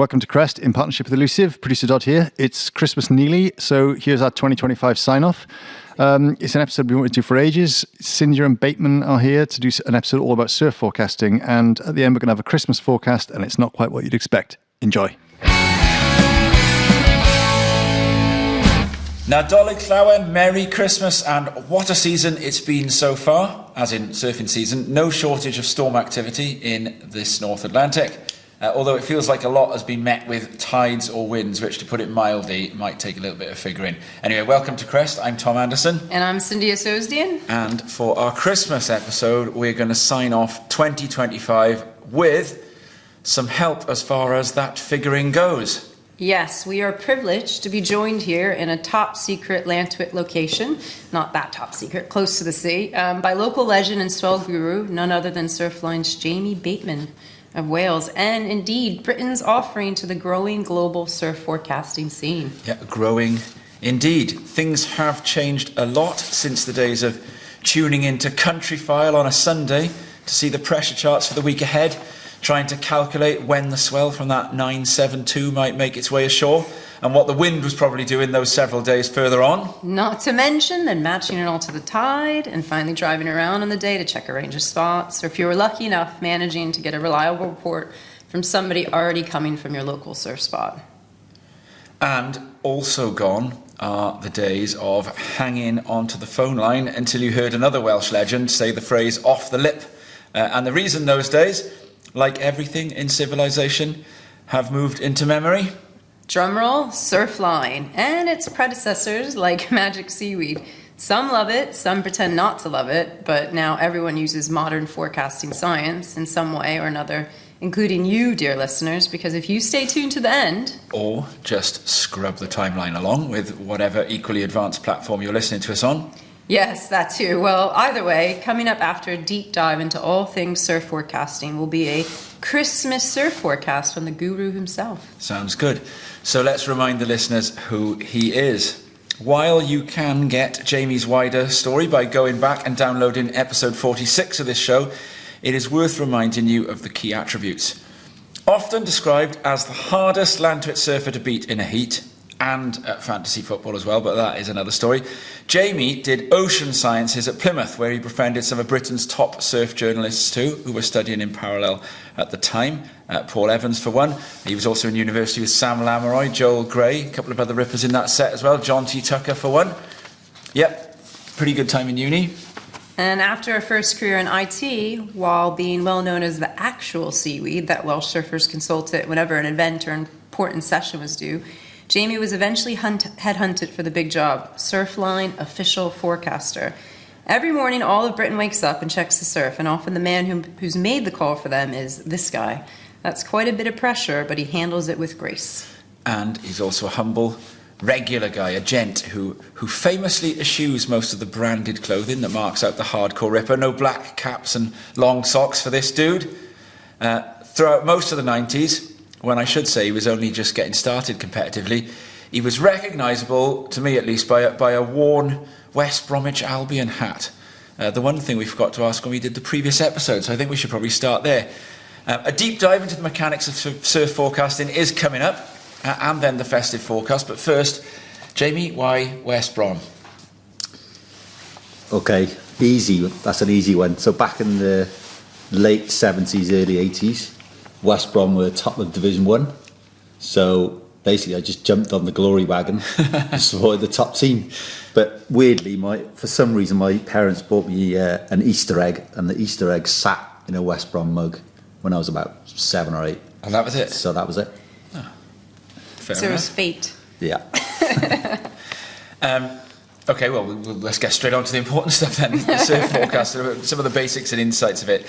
Welcome to Crest in partnership with Elusive. Producer Dodd here. It's Christmas nearly, so here's our 2025 sign-off. It's an episode we wanted to do for ages. Sindia and Bateman are here to do an episode all about surf forecasting, and at the end we're going to have a Christmas forecast, and it's not quite what you'd expect. Enjoy. Nadolig Llawen, Merry Christmas, and what a season it's been so far, as in surfing season. No shortage of storm activity in this North Atlantic, although it feels like a lot has been met with tides or winds, which, to put it mildly, might take a little bit of figuring. Anyway, welcome to Crest. I'm Tom Anderson. And I'm Sindia Sosdian. And for our Christmas episode, we're going to sign off 2025 with some help as far as that figuring goes. Yes, we are privileged to be joined here in a top secret Lantwit location, not that top secret, close to the sea, by local legend and swell guru, none other than Surfline's Jamie Bateman of Wales, and indeed Britain's offering to the growing global surf forecasting scene. Yeah, growing indeed. Things have changed a lot since the days of tuning into Countryfile on a Sunday to see the pressure charts for the week ahead, trying to calculate when the swell from that 972 might make its way ashore, and what the wind was probably doing those several days further on. Not to mention then matching it all to the tide, and finally driving around on the day to check a range of spots, or if you were lucky enough, managing to get a reliable report from somebody already coming from your local surf spot. And also gone are the days of hanging onto the phone line until you heard another Welsh legend say the phrase off the lip. And the reason those days, like everything in civilization, have moved into memory. Drumroll, Surfline, and its predecessors like Magic Seaweed. Some love it, some pretend not to love it, but now everyone uses modern forecasting science in some way or another, including you, dear listeners, because if you stay tuned to the end... Or just scrub the timeline along with whatever equally advanced platform you're listening to us on. Yes, that too. Well, either way, coming up after a deep dive into all things surf forecasting will be a Christmas surf forecast from the guru himself. Sounds good. So let's remind the listeners who he is. While you can get Jamie's wider story by going back and downloading episode 46 of this show, it is worth reminding you of the key attributes. Often described as the hardest Lantwit surfer to beat in a heat, and at fantasy football as well, but that is another story. Jamie did ocean sciences at Plymouth, where he befriended some of Britain's top surf journalists too, who were studying in parallel at the time. Paul Evans, for one. He was also in university with Sam Lameroy, Joel Gray, a couple of other rippers in that set as well. John T. Tucker, for one. Yep, pretty good time in uni. And after a first career in IT, while being well known as the actual seaweed that Welsh surfers consulted whenever an event or important session was due, Jamie was eventually headhunted for the big job, Surfline official forecaster. Every morning, all of Britain wakes up and checks the surf, and often the man who's made the call for them is this guy. That's quite a bit of pressure, but he handles it with grace. And he's also a humble, regular guy, a gent who famously eschews most of the branded clothing that marks out the hardcore ripper. No black caps and long socks for this dude. Throughout most of the 90s, when I should say he was only just getting started competitively, he was recognisable, to me at least, by a worn West Bromwich Albion hat. The one thing we forgot to ask when we did the previous episode, so I think we should probably start there. A deep dive into the mechanics of surf forecasting is coming up, and then the festive forecast. But first, Jamie, why West Brom? Okay, easy. That's an easy one. So back in the late 70s, early 80s, West Brom were top of Division 1. So basically I just jumped on the glory wagon and supported the top team. But weirdly, for some reason, my parents bought me an Easter egg, and the Easter egg sat in a West Brom mug when I was about 7 or 8. And that was it? So that was it. Oh, fair So enough. it was fate. Yeah. Okay, well, let's get straight on to the important stuff then. The surf forecast, some of the basics and insights of it.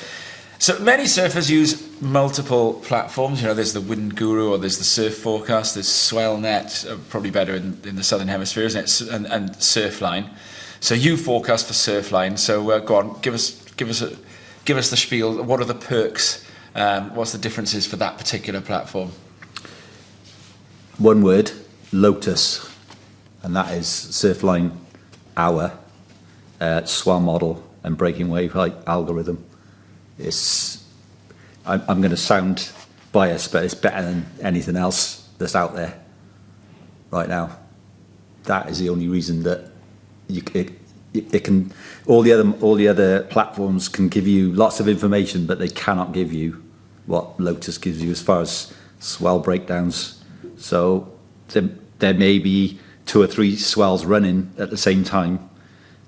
So many surfers use multiple platforms. You know, there's the Wind Guru, or there's the Surf Forecast, there's SwellNet, probably better in the Southern Hemisphere, isn't it? And Surfline. So you forecast for Surfline. So go on, give us the spiel. What are the perks? What's the differences for that particular platform? One word, Lotus, and that is Surfline Hour, swell model, and breaking wave height algorithm. I'm going to sound biased, but it's better than anything else that's out there right now. That is the only reason that it can. All the other platforms can give you lots of information, but they cannot give you what Lotus gives you as far as swell breakdowns. So there may be 2 or 3 swells running at the same time.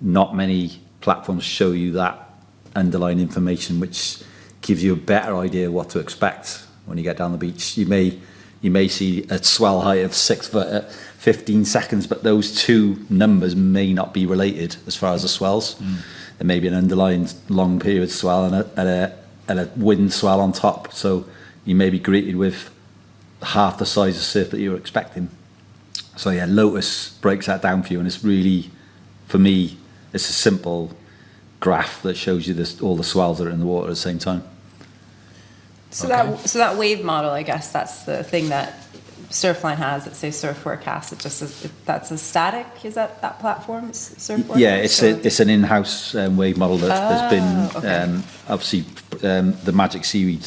Not many platforms show you that underlying information, which gives you a better idea of what to expect when you get down the beach. You may see a swell height of 6 foot at 15 seconds, but those two numbers may not be related as far as the swells. There may be an underlying long period swell and a wind swell on top, so you may be greeted with half the size of surf that you were expecting. So yeah, Lotus breaks that down for you, and it's really, for me, it's a simple graph that shows you all the swells that are in the water at the same time. So that wave model, I guess that's the thing that Surfline has. That says surf forecast. That's a static. Is that platform? Surf forecast? Yeah, it's an in-house wave model that's been obviously the Magic Seaweed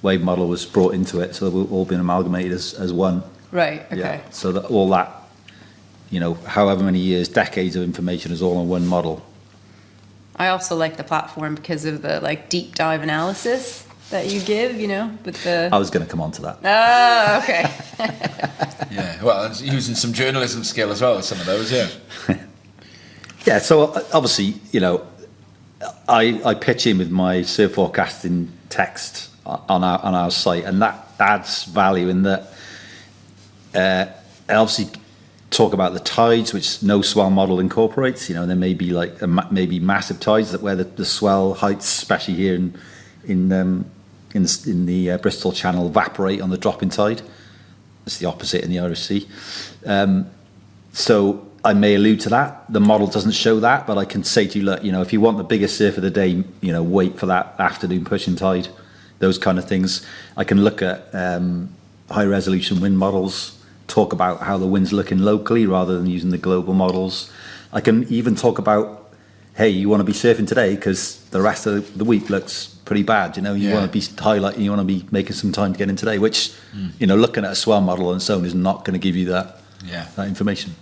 wave model was brought into it, so they've all been amalgamated as one. Right. Okay. Yeah, so that all that, however many years, decades of information is all on one model. I also like the platform because of the deep dive analysis that you give, with the... I was going to come on to that. Oh, okay. Yeah, well, and using some journalism skill as well as some of those, yeah. Yeah, so obviously, I pitch in with my surf forecasting text on our site, and that adds value in that I obviously talk about the tides, which no swell model incorporates. There may be maybe massive tides where the swell heights, especially here in the Bristol Channel, evaporate on the drop in tide. It's the opposite in the Irish Sea. So I may allude to that. The model doesn't show that, but I can say to you, look, if you want the biggest surf of the day, wait for that afternoon pushing tide, those kind of things. I can look at high resolution wind models, talk about how the wind's looking locally rather than using the global models. I can even talk about, hey, you want to be surfing today because the rest of the week looks pretty bad. You want to be highlighting, you want to be making some time to get in today, which, looking at a swell model on its own is not going to give you that information.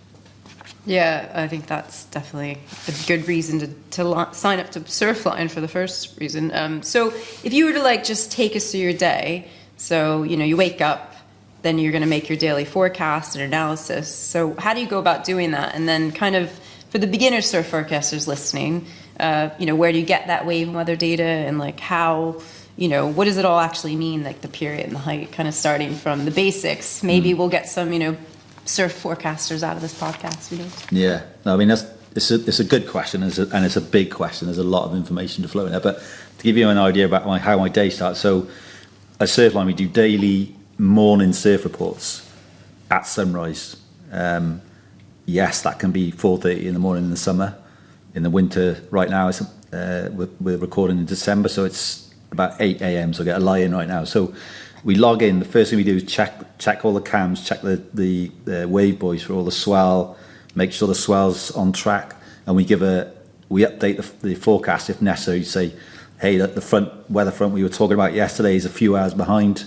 Yeah, I think that's definitely a good reason to sign up to Surfline for the first reason. So if you were to just take us through your day, so, you wake up, then you're going to make your daily forecast and analysis. So how do you go about doing that? And then kind of for the beginner surf forecasters listening, where do you get that wave and weather data, and how, what does it all actually mean, the period and the height, kind of starting from the basics. Maybe we'll get some, surf forecasters out of this podcast. Yeah, no, I mean, it's a good question, and it's a big question. There's a lot of information to flow in there. But to give you an idea about how my day starts, so at Surfline we do daily morning surf reports at sunrise. Yes, that can be 4:30 in the morning in the summer. In the winter, right now, we're recording in December, so it's about 8 a.m. So I get a lie in right now. So we log in. The first thing we do is check all the cams, check the wave buoys for all the swell, make sure the swell's on track, and we update the forecast if necessary. Say, hey, the weather front we were talking about yesterday is a few hours behind.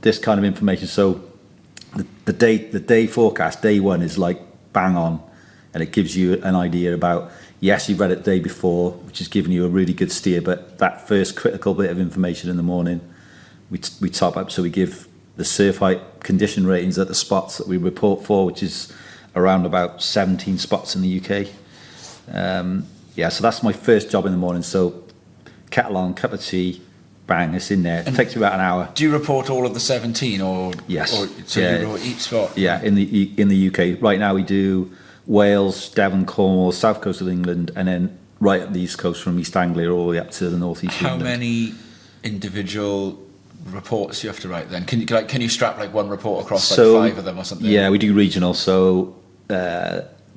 This kind of information. So the day forecast, day one, is bang on, and it gives you an idea about, yes, you've read it the day before, which is giving you a really good steer, but that first critical bit of information in the morning, we top up. So we give the surf height condition ratings at the spots that we report for, which is around about 17 spots in the UK. So that's my first job in the morning. So kettle on, cup of tea, bang, it's in there. It takes me about an hour. Do you report all of the 17, or yes? You report each spot? Yeah, in the UK right now we do Wales, Devon, Cornwall, south coast of England, and then right up the east coast from East Anglia all the way up to the northeast. How many individual reports do you have to write then? Can you strap one report across 5 of them or something? Yeah, we do regional. So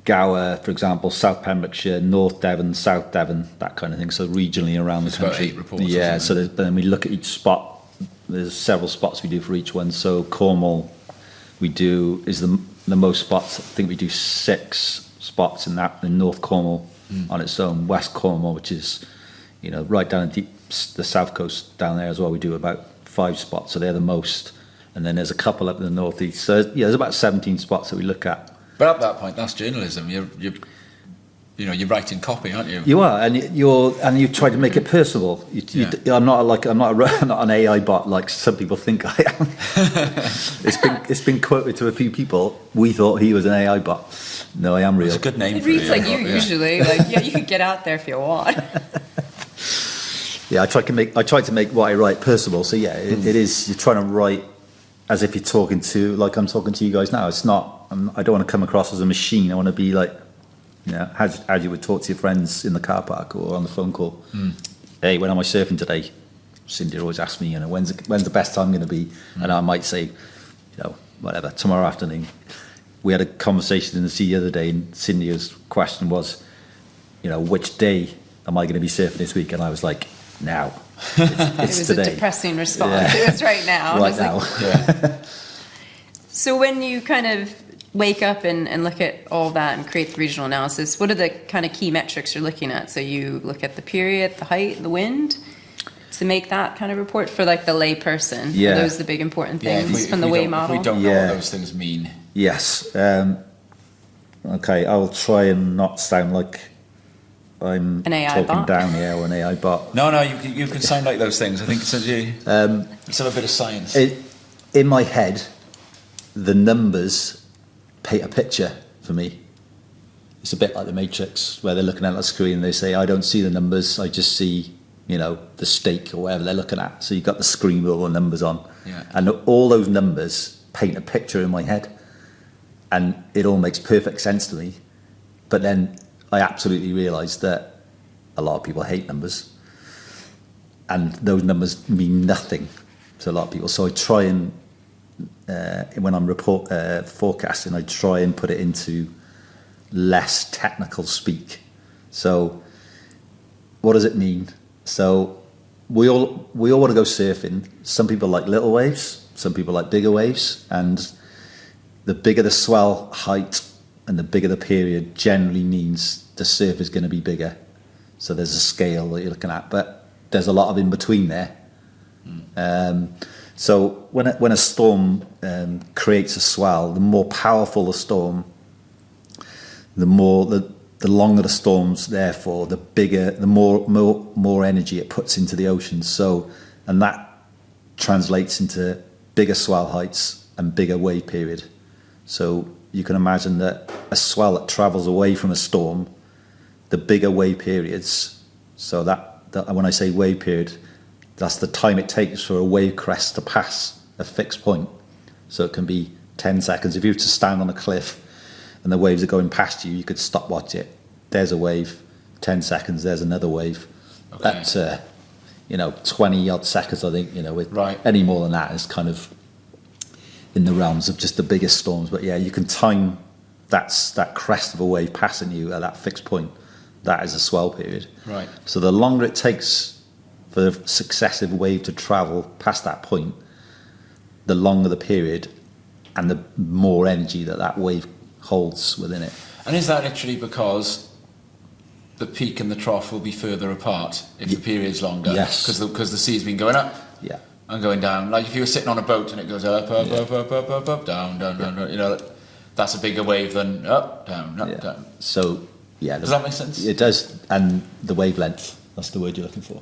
Gower, for example, South Pembrokeshire, North Devon, South Devon, that kind of thing. So regionally around the country. About 8 reports. Yeah, so then we look at each spot. There's several spots we do for each one. So Cornwall, is the most spots. I think we do 6 spots in North Cornwall on its own. West Cornwall, which is right down the south coast down there as well, we do about 5 spots, so they're the most. And then there's a couple up in the northeast. So yeah, there's about 17 spots that we look at. But at that point, that's journalism. You're writing copy, aren't you? You are, and you try to make it personable. I'm not an AI bot like some people think I am. It's been quoted to a few people. We thought he was an AI bot. No, I am real. It's a good name. It for reads an AI like you bot, yeah. usually. Like, yeah, you could get out there if you want. Yeah, I try to make what I write personable. So yeah, it is. You're trying to write as if you're talking to, like I'm talking to you guys now. It's not. I don't want to come across as a machine. I want to be like, how you would talk to your friends in the car park or on the phone call. Hey, when am I surfing today? Cindy always asks me, when's the best time going to be? And I might say, whatever, tomorrow afternoon. We had a conversation in the sea the other day, and Cindy's question was, which day am I going to be surfing this week? And I was like, now. It's It was today. a depressing response. It was right now. Right It was now. like- So when you kind of wake up and look at all that and create the regional analysis, what are the kind of key metrics you're looking at? So you look at the period, the height, the wind, to make that kind of report for like the lay person. Yeah. Are those the big important Yeah, things from the wave If model? we don't know Yeah. what those things mean. Yes. Okay, I will try and not sound like I'm An AI talking bot? down here or an AI bot. No, you can sound like those things. I think it's let's have a bit of science. In my head, the numbers paint a picture for me. It's a bit like the Matrix, where they're looking at the screen and they say, I don't see the numbers, I just see, the stake or whatever they're looking at. So you've got the screen with all the numbers on. Yeah. And all those numbers paint a picture in my head. And it all makes perfect sense to me. But then I absolutely realised that a lot of people hate numbers. And those numbers mean nothing to a lot of people. So I try and, when I'm forecasting, I try and put it into less technical speak. So what does it mean? So we all want to go surfing. Some people like little waves, some people like bigger waves, and the bigger the swell height and the bigger the period generally means the surf is going to be bigger. So there's a scale that you're looking at, but there's a lot of in between there. So when a storm creates a swell, the more powerful the storm, the longer the storm's therefore, the bigger, the more energy it puts into the ocean. So, and that translates into bigger swell heights and bigger wave period. So you can imagine that a swell that travels away from a storm, the bigger wave periods. So that when I say wave period, that's the time it takes for a wave crest to pass a fixed point. So it can be 10 seconds. If you were to stand on a cliff and the waves are going past you, you could stopwatch it. There's a wave, 10 seconds, there's another wave. Okay. That's, 20 odd seconds, I think, Right. Any more than that is kind of in the realms of just the biggest storms. But yeah, you can time that crest of a wave passing you at that fixed point. That is a swell period. Right. So the longer it takes for the successive wave to travel past that point, the longer the period and the more energy that wave holds within it. And is that literally because the peak and the trough will be further apart if the period's longer? Yes. Because the sea's been going up Yeah. and going down. Like if you were sitting on a boat and it goes up, down, down, that's a bigger wave than up, down, down. So, yeah. Does that make sense? It does. And the wavelength, that's the word you're looking for.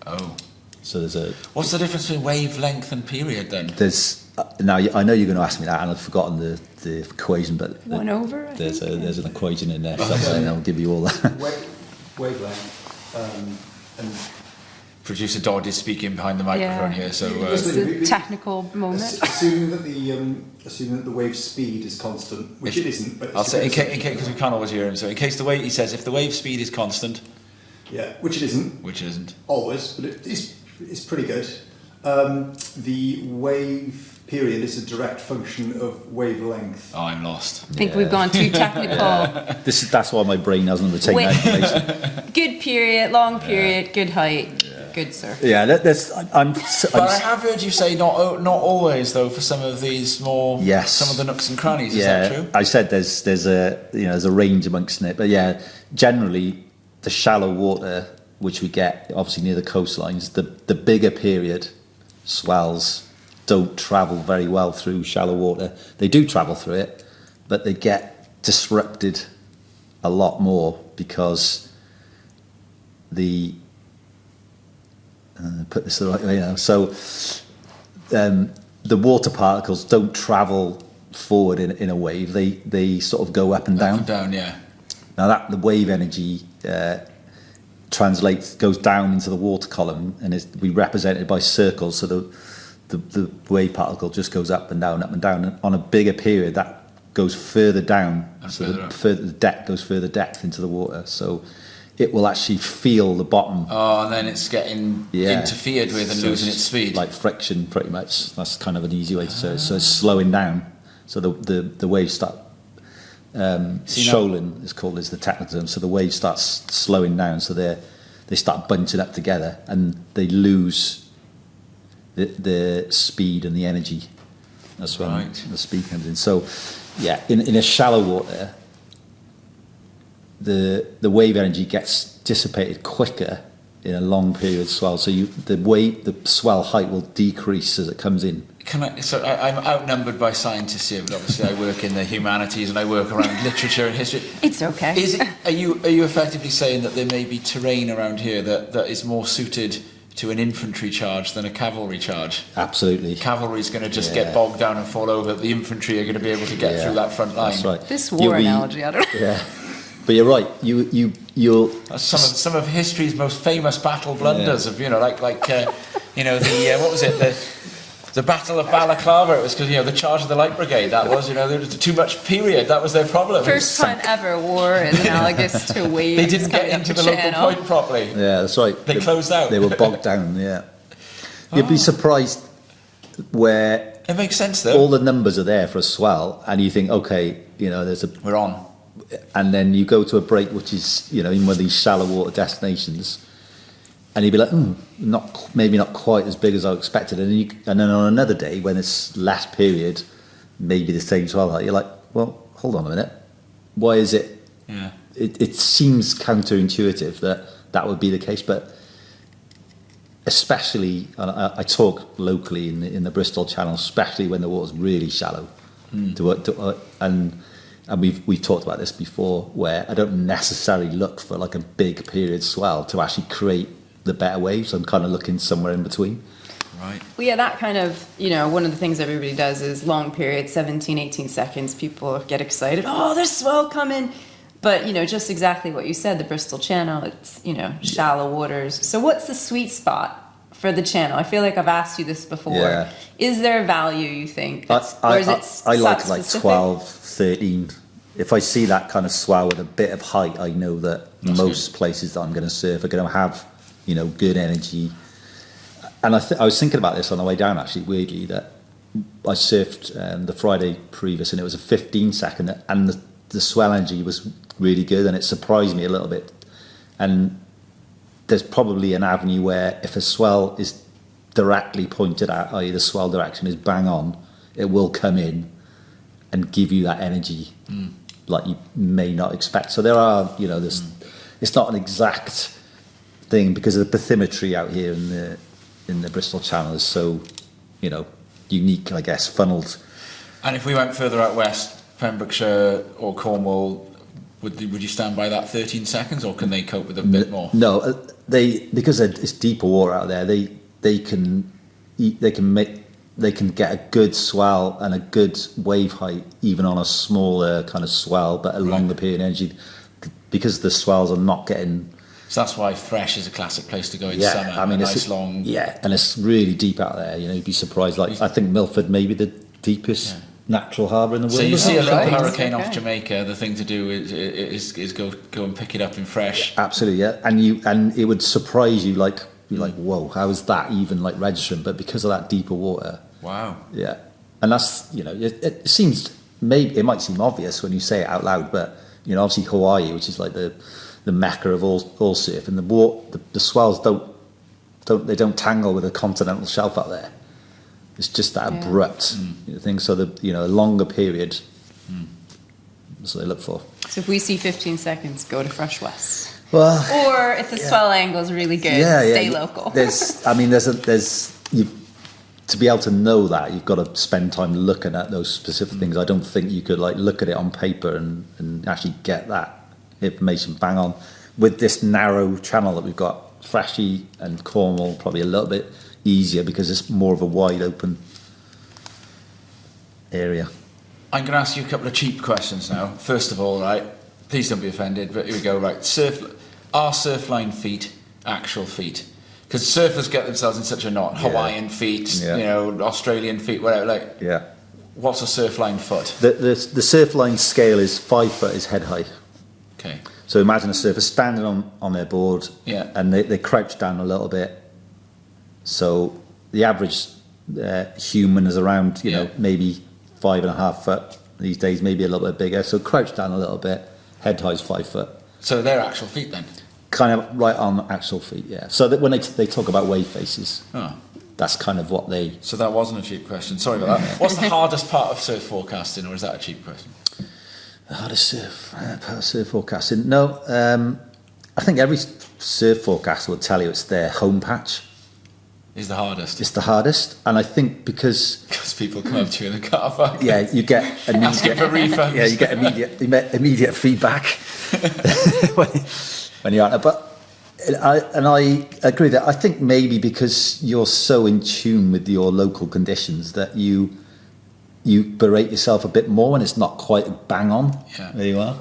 Oh. So What's the difference between wavelength and period then? there's, now I know you're going to ask me that and I've forgotten the equation, but 1 over, I there's think, an equation in there somewhere and I'll give you all that. Wavelength. And Producer Dodd is speaking behind the microphone Yeah. here, so It's a technical moment. assuming that the wave speed is constant, which it isn't. But I'll say in case because we can't always hear him. So in case he says if the wave speed is constant, yeah, which it isn't which it isn't. always, but it's pretty good. The wave period is a direct function of wavelength. Oh, I'm lost. I think we've gone too technical. That's why my brain hasn't retained Wait. that information. Good period, long period, good height, good surf. Yeah, I'm But I have heard you say not always though for some of these more Yes. some of the nooks and crannies. Is yeah, that true? I said there's a range amongst it, but yeah, generally the shallow water which we get obviously near the coastlines, the bigger period swells don't travel very well through shallow water. They do travel through it, but they get disrupted a lot more because put this the right way now. So the water particles don't travel forward in a wave. They sort of go up and down. Up and down, yeah. Now the wave energy goes down into the water column and is we represented by circles. So the wave particle just goes up and down, up and down. And on a bigger period, that goes further down. And so further the depth goes further depth into the water. So it will actually feel the bottom. Oh, and then it's getting interfered with and losing its speed. Like friction, pretty much. That's kind of an easy way to say it. So it's slowing down. So the waves start shoaling is called is the technical term. So the wave starts slowing down. So they start bunching up together and they lose the speed and the energy. That's when the speed comes in. So yeah, in a shallow water, the wave energy gets dissipated quicker in a long period swell. So the swell height will decrease as it comes in. I'm outnumbered by scientists here, but obviously I work in the humanities and I work around literature and history. It's okay. Are you effectively saying that there may be terrain around here that is more suited to an infantry charge than a cavalry charge? Absolutely. Cavalry's going to just get bogged down and fall over. The infantry are going to be able to get through that front line. That's right. This war analogy, I don't know. Yeah. But you're right. You'll. That's some of history's most famous battle blunders of what was it, the Battle of Balaclava. It was because the charge of the Light Brigade. That was there was too much period. That was their problem. First time ever war is analogous to waves. They didn't get into the local point properly. Yeah, that's right. They closed out. They were bogged down. Yeah. You'd be surprised where it makes sense though. All the numbers are there for a swell, and you think, okay, we're on. And then you go to a break, which is in one of these shallow water destinations, and you'd be like, maybe not quite as big as I expected. And then on another day when it's less period, maybe the same swell, you're like, well, hold on a minute, why is it? Yeah. It seems counterintuitive that would be the case, but especially, and I talk locally in the Bristol Channel, especially when the water's really shallow, and we've talked about this before, where I don't necessarily look for like a big period swell to actually create the better waves. I'm kind of looking somewhere in between. Right. Well, yeah, that kind of, one of the things everybody does is long periods, 17, 18 seconds. People get excited. Oh, there's swell coming. But, just exactly what you said, the Bristol Channel, it's, shallow waters. So what's the sweet spot for the channel? I feel like I've asked you this before. Yeah. Is there a value, you think? I like 12, 13. If I see that kind of swell with a bit of height, I know that most places that I'm going to surf are going to have, good energy. And I was thinking about this on the way down, actually, weirdly, that I surfed the Friday previous, and it was a 15-second, and the swell energy was really good, and it surprised me a little bit. And there's probably an avenue where if a swell is directly pointed at, i.e. the swell direction is bang on, it will come in and give you that energy like you may not expect. So there are, it's not an exact thing because of the bathymetry out here in the Bristol Channel is so, unique, I guess, funneled. And if we went further out west, Pembrokeshire or Cornwall, would you stand by that 13 seconds, or can they cope with a bit more? No, because it's deeper water out there. They can get a good swell and a good wave height even on a smaller kind of swell, but a longer period energy, because the swells are not getting. So that's why Fresh is a classic place to go in summer. I mean, it's long. Yeah, and it's really deep out there. You'd be surprised. Like I think Milford may be the deepest natural harbour in the world. So you see a little hurricane off Jamaica, the thing to do is go and pick it up in Fresh. Absolutely, yeah. And it would surprise you, like you're like, whoa, how is that even like registering? But because of that deeper water. Wow. Yeah, and that's it seems it might seem obvious when you say it out loud, but obviously Hawaii, which is like the mecca of all surf, and the swells don't tangle with the continental shelf out there. It's just that abrupt thing. So a longer period. That's what they look for. So if we see 15 seconds, go to Fresh West. Well, or if the swell angle is really good, stay local. to be able to know that, you've got to spend time looking at those specific things. I don't think you could like look at it on paper and actually get that information bang on. With this narrow channel that we've got, Freshie and Cornwall probably a little bit easier because it's more of a wide open area. I'm going to ask you a couple of cheap questions now. First of all, right, please don't be offended, but here we go. Right, are Surfline feet actual feet? Because surfers get themselves in such a knot. Yeah. Hawaiian feet, Yeah. you know, Australian feet, whatever. Like, Yeah. what's a Surfline foot? The Surfline scale is 5 foot is head height. Okay. So imagine a surfer standing on their board, Yeah. and they crouch down a little bit. So the average human is around, you know, maybe 5.5 foot these days, maybe a little bit bigger. So crouch down a little bit, head height is 5 foot. So they're actual feet then? Kind of right on actual feet, yeah. So that when they talk about wave faces, Oh. that's kind of what they... So that wasn't a cheap question. Sorry about that. What's the hardest part of surf forecasting, or is that a cheap question? The hardest part of surf forecasting? No, I think every surf forecaster will tell you it's their home patch. Is the hardest? It's the hardest, and I think because people come up to you in the car park. yeah, you get Asking for refunds. Yeah, you get immediate feedback when you're out there. But I agree that I think maybe because you're so in tune with your local conditions that you berate yourself a bit more when it's not quite bang on. Yeah. There you are.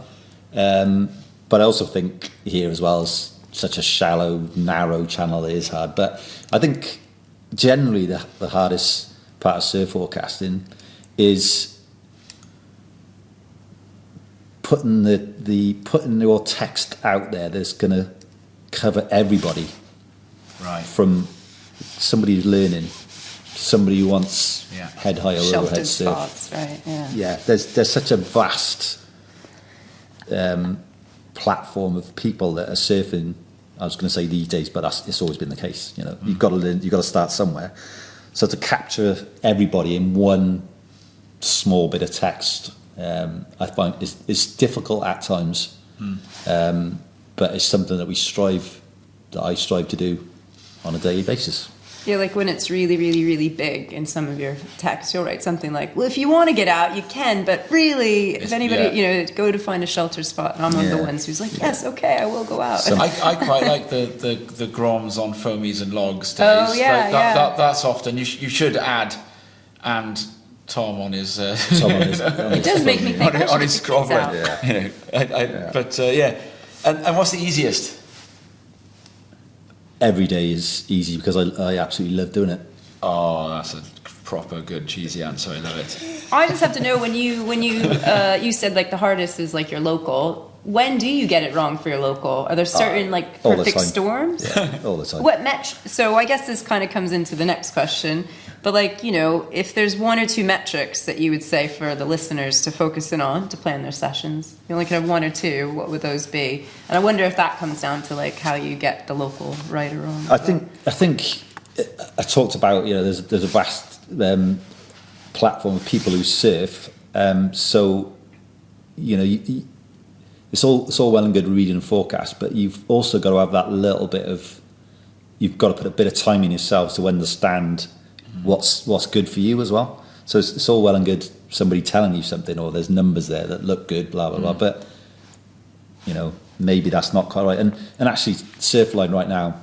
But I also think here as well, it's such a shallow, narrow channel, it is hard. But I think generally the hardest part of surf forecasting is putting putting your text out there that's going to cover everybody, Right. from somebody who's learning, somebody who wants Yeah. head high or Sheltered overhead surf. spots, right? Yeah. Yeah, there's such a vast platform of people that are surfing. I was going to say these days, but it's always been the case. You know, you've got to learn, you've got to start somewhere. So to capture everybody in one small bit of text, I find it's difficult at times, but it's something that I strive to do on a daily basis. Yeah, like when it's really, really, really big in some of your texts, you'll write something like, well, if you want to get out, you can, but really, if anybody, go to find a shelter spot. And I'm one of the ones who's like, yes, okay, I will go out. So I quite like the groms on foamies and logs days. Oh, yeah, Like that's often, you should add, and Tom on his... It does make me think, on his scroll. Yeah. But and what's the easiest? Every day is easy because I absolutely love doing it. Oh, that's a proper good cheesy answer. I love it. I just have to know when you you said like the hardest is like your local. When do you get it wrong for your local? Are there certain like all the perfect time. storms? Yeah, all the time. What so I guess this kind of comes into the next question, but like, if there's one or two metrics that you would say for the listeners to focus in on to plan their sessions, you only can have one or two, what would those be? And I wonder if that comes down to like how you get the local right or wrong. I think I talked about, there's a vast platform of people who surf, so it's all well and good reading and forecast, but you've also got to have that little bit of, you've got to put a bit of time in yourself to understand what's good for you as well. So it's all well and good somebody telling you something, or there's numbers there that look good, blah blah blah, but maybe that's not quite right. And actually Surfline right now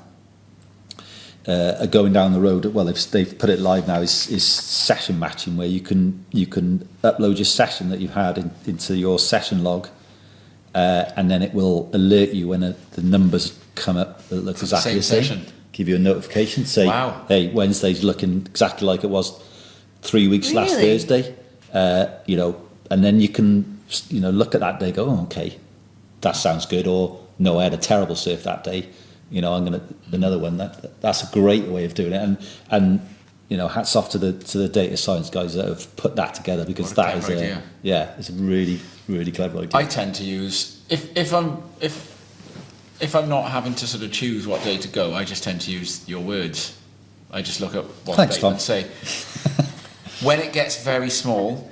are going down the road, well they've put it live now, is session matching, where you can upload your session that you've had into your session log, and then it will alert you when the numbers come up that look exactly the same. Session. Give you a notification, say, wow, hey, Wednesday's looking exactly like it was 3 weeks last Thursday, and then you can look at that day, go, oh, okay, that sounds good, or no, I had a terrible surf that day, I'm gonna another one. That's a great way of doing it, and hats off to the data science guys that have put that together, because that is it's a really, really clever idea. I tend to use if I'm not having to sort of choose what day to go, I just tend to use your words. I just look at what Bateman say. When it gets very small,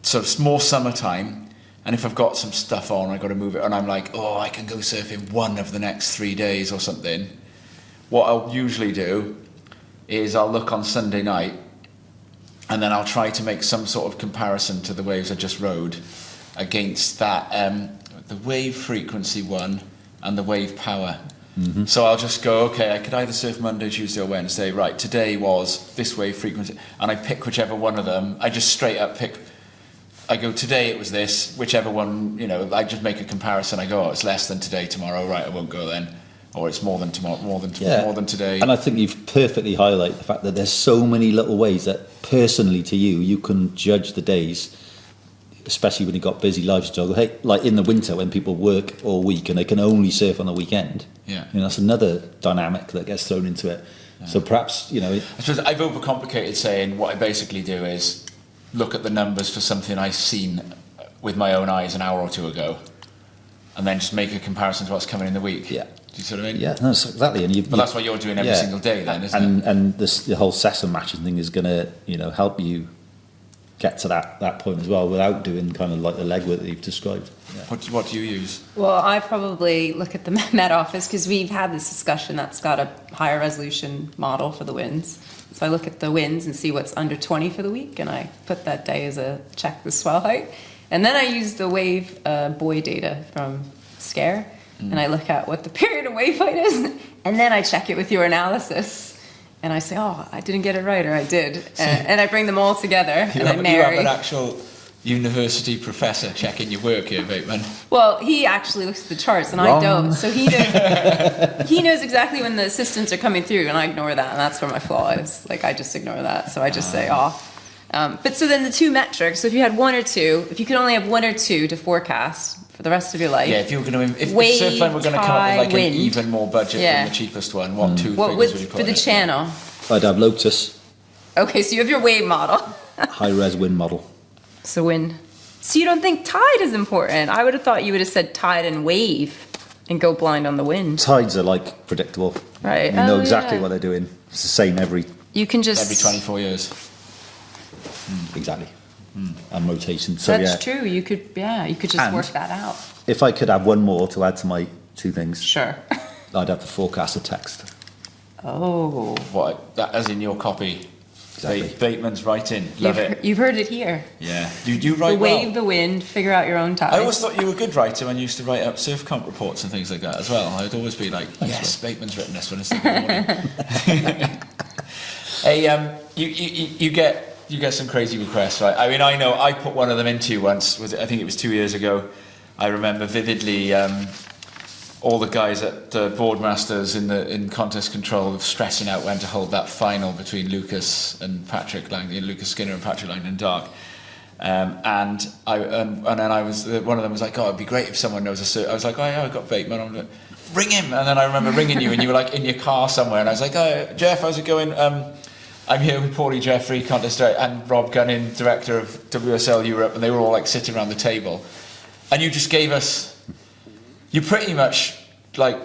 sort of more summertime, and if I've got some stuff on, I've got to move it, and I'm like, oh, I can go surfing one of the next 3 days or something. What I'll usually do is I'll look on Sunday night and then I'll try to make some sort of comparison to the waves I just rode against that, the wave frequency one and the wave power. So I'll just go, okay, I could either surf Monday, Tuesday or Wednesday. Right, today was this wave frequency, and I pick whichever one of them. I just straight up pick. I go, today it was this, whichever one, you know, I just make a comparison. I go, oh, it's less than today, tomorrow, right, I won't go then. Or it's more than tomorrow, more than today. And I think you've perfectly highlighted the fact that there's so many little ways that personally to you can judge the days, especially when you've got busy lifestyle. Hey, like in the winter when people work all week and they can only surf on the weekend. Yeah. You know, that's another dynamic that gets thrown into it. Yeah. So perhaps, you know... I suppose I've overcomplicated saying what I basically do is look at the numbers for something I've seen with my own eyes an hour or two ago, and then just make a comparison to what's coming in the week. Yeah. Do you see what I mean? Yeah, no, exactly. But that's what you're doing every single day then, isn't it? And the whole session matching thing is going to, you know, help you get to that point as well without doing kind of like the legwork that you've described. Yeah. What do you use? Well, I probably look at the Met Office because we've had this discussion that's got a higher resolution model for the winds. So I look at the winds and see what's under 20 for the week, and I put that day as a check the swell height. And then I use the wave buoy data from Scare, and I look at what the period of wave height is, and then I check it with your analysis. And I say, oh, I didn't get it right, or I did. And I bring them all together, and I marry. You have an actual university professor checking your work here, Bateman. Well, he actually looks at the charts, and I don't. So he knows exactly when the assistants are coming through, and I ignore that, and that's where my flaw is. Like, I just ignore that. So I just say, oh. But so then the two metrics, so if you had one or two, if you could only have one or two to forecast for the rest of your life. Yeah, if you were going to, if Surfline were going to come up with like an even more budget than the cheapest one, what two figures would you put for the channel? I'd have Lotus. Okay, so you have your wave model. High-res wind model. So wind. So you don't think tide is important? I would have thought you would have said tide and wave and go blind on the wind. Tides are like predictable. Right. You know exactly what they're doing. It's the same every 24 years. Exactly. And rotation. So that's true. You could just work that out. If I could have one more to add to my two things, sure. I'd have the forecast of text. Oh. What? That as in your copy. Exactly. Bateman's writing. Love it. You've heard it here. Yeah. You write the wave, well. the wind, figure out your own tide. I always thought you were a good writer when you used to write up surf comp reports and things like that as well. I'd always be like, yes, Bateman's written this one. It's the morning. Hey, you get some crazy requests, right? I mean, I know I put one of them into you once. I think it was 2 years ago. I remember vividly all the guys at Boardmasters in contest control stressing out when to hold that final between Lucas and Patrick Langdon, Lucas Skinner and Patrick Langdon Dark. And then I was one of them was like, oh, it'd be great if someone knows a surf. I was like, oh yeah, I've got Bateman. I'm like, ring him. And then I remember ringing you, and you were like in your car somewhere, and I was like, oh, Jeff, how's it going? I'm here with Paulie Jeffrey, contest director, and Rob Gunning, director of WSL Europe, and they were all like sitting around the table, and you just gave us. You pretty much like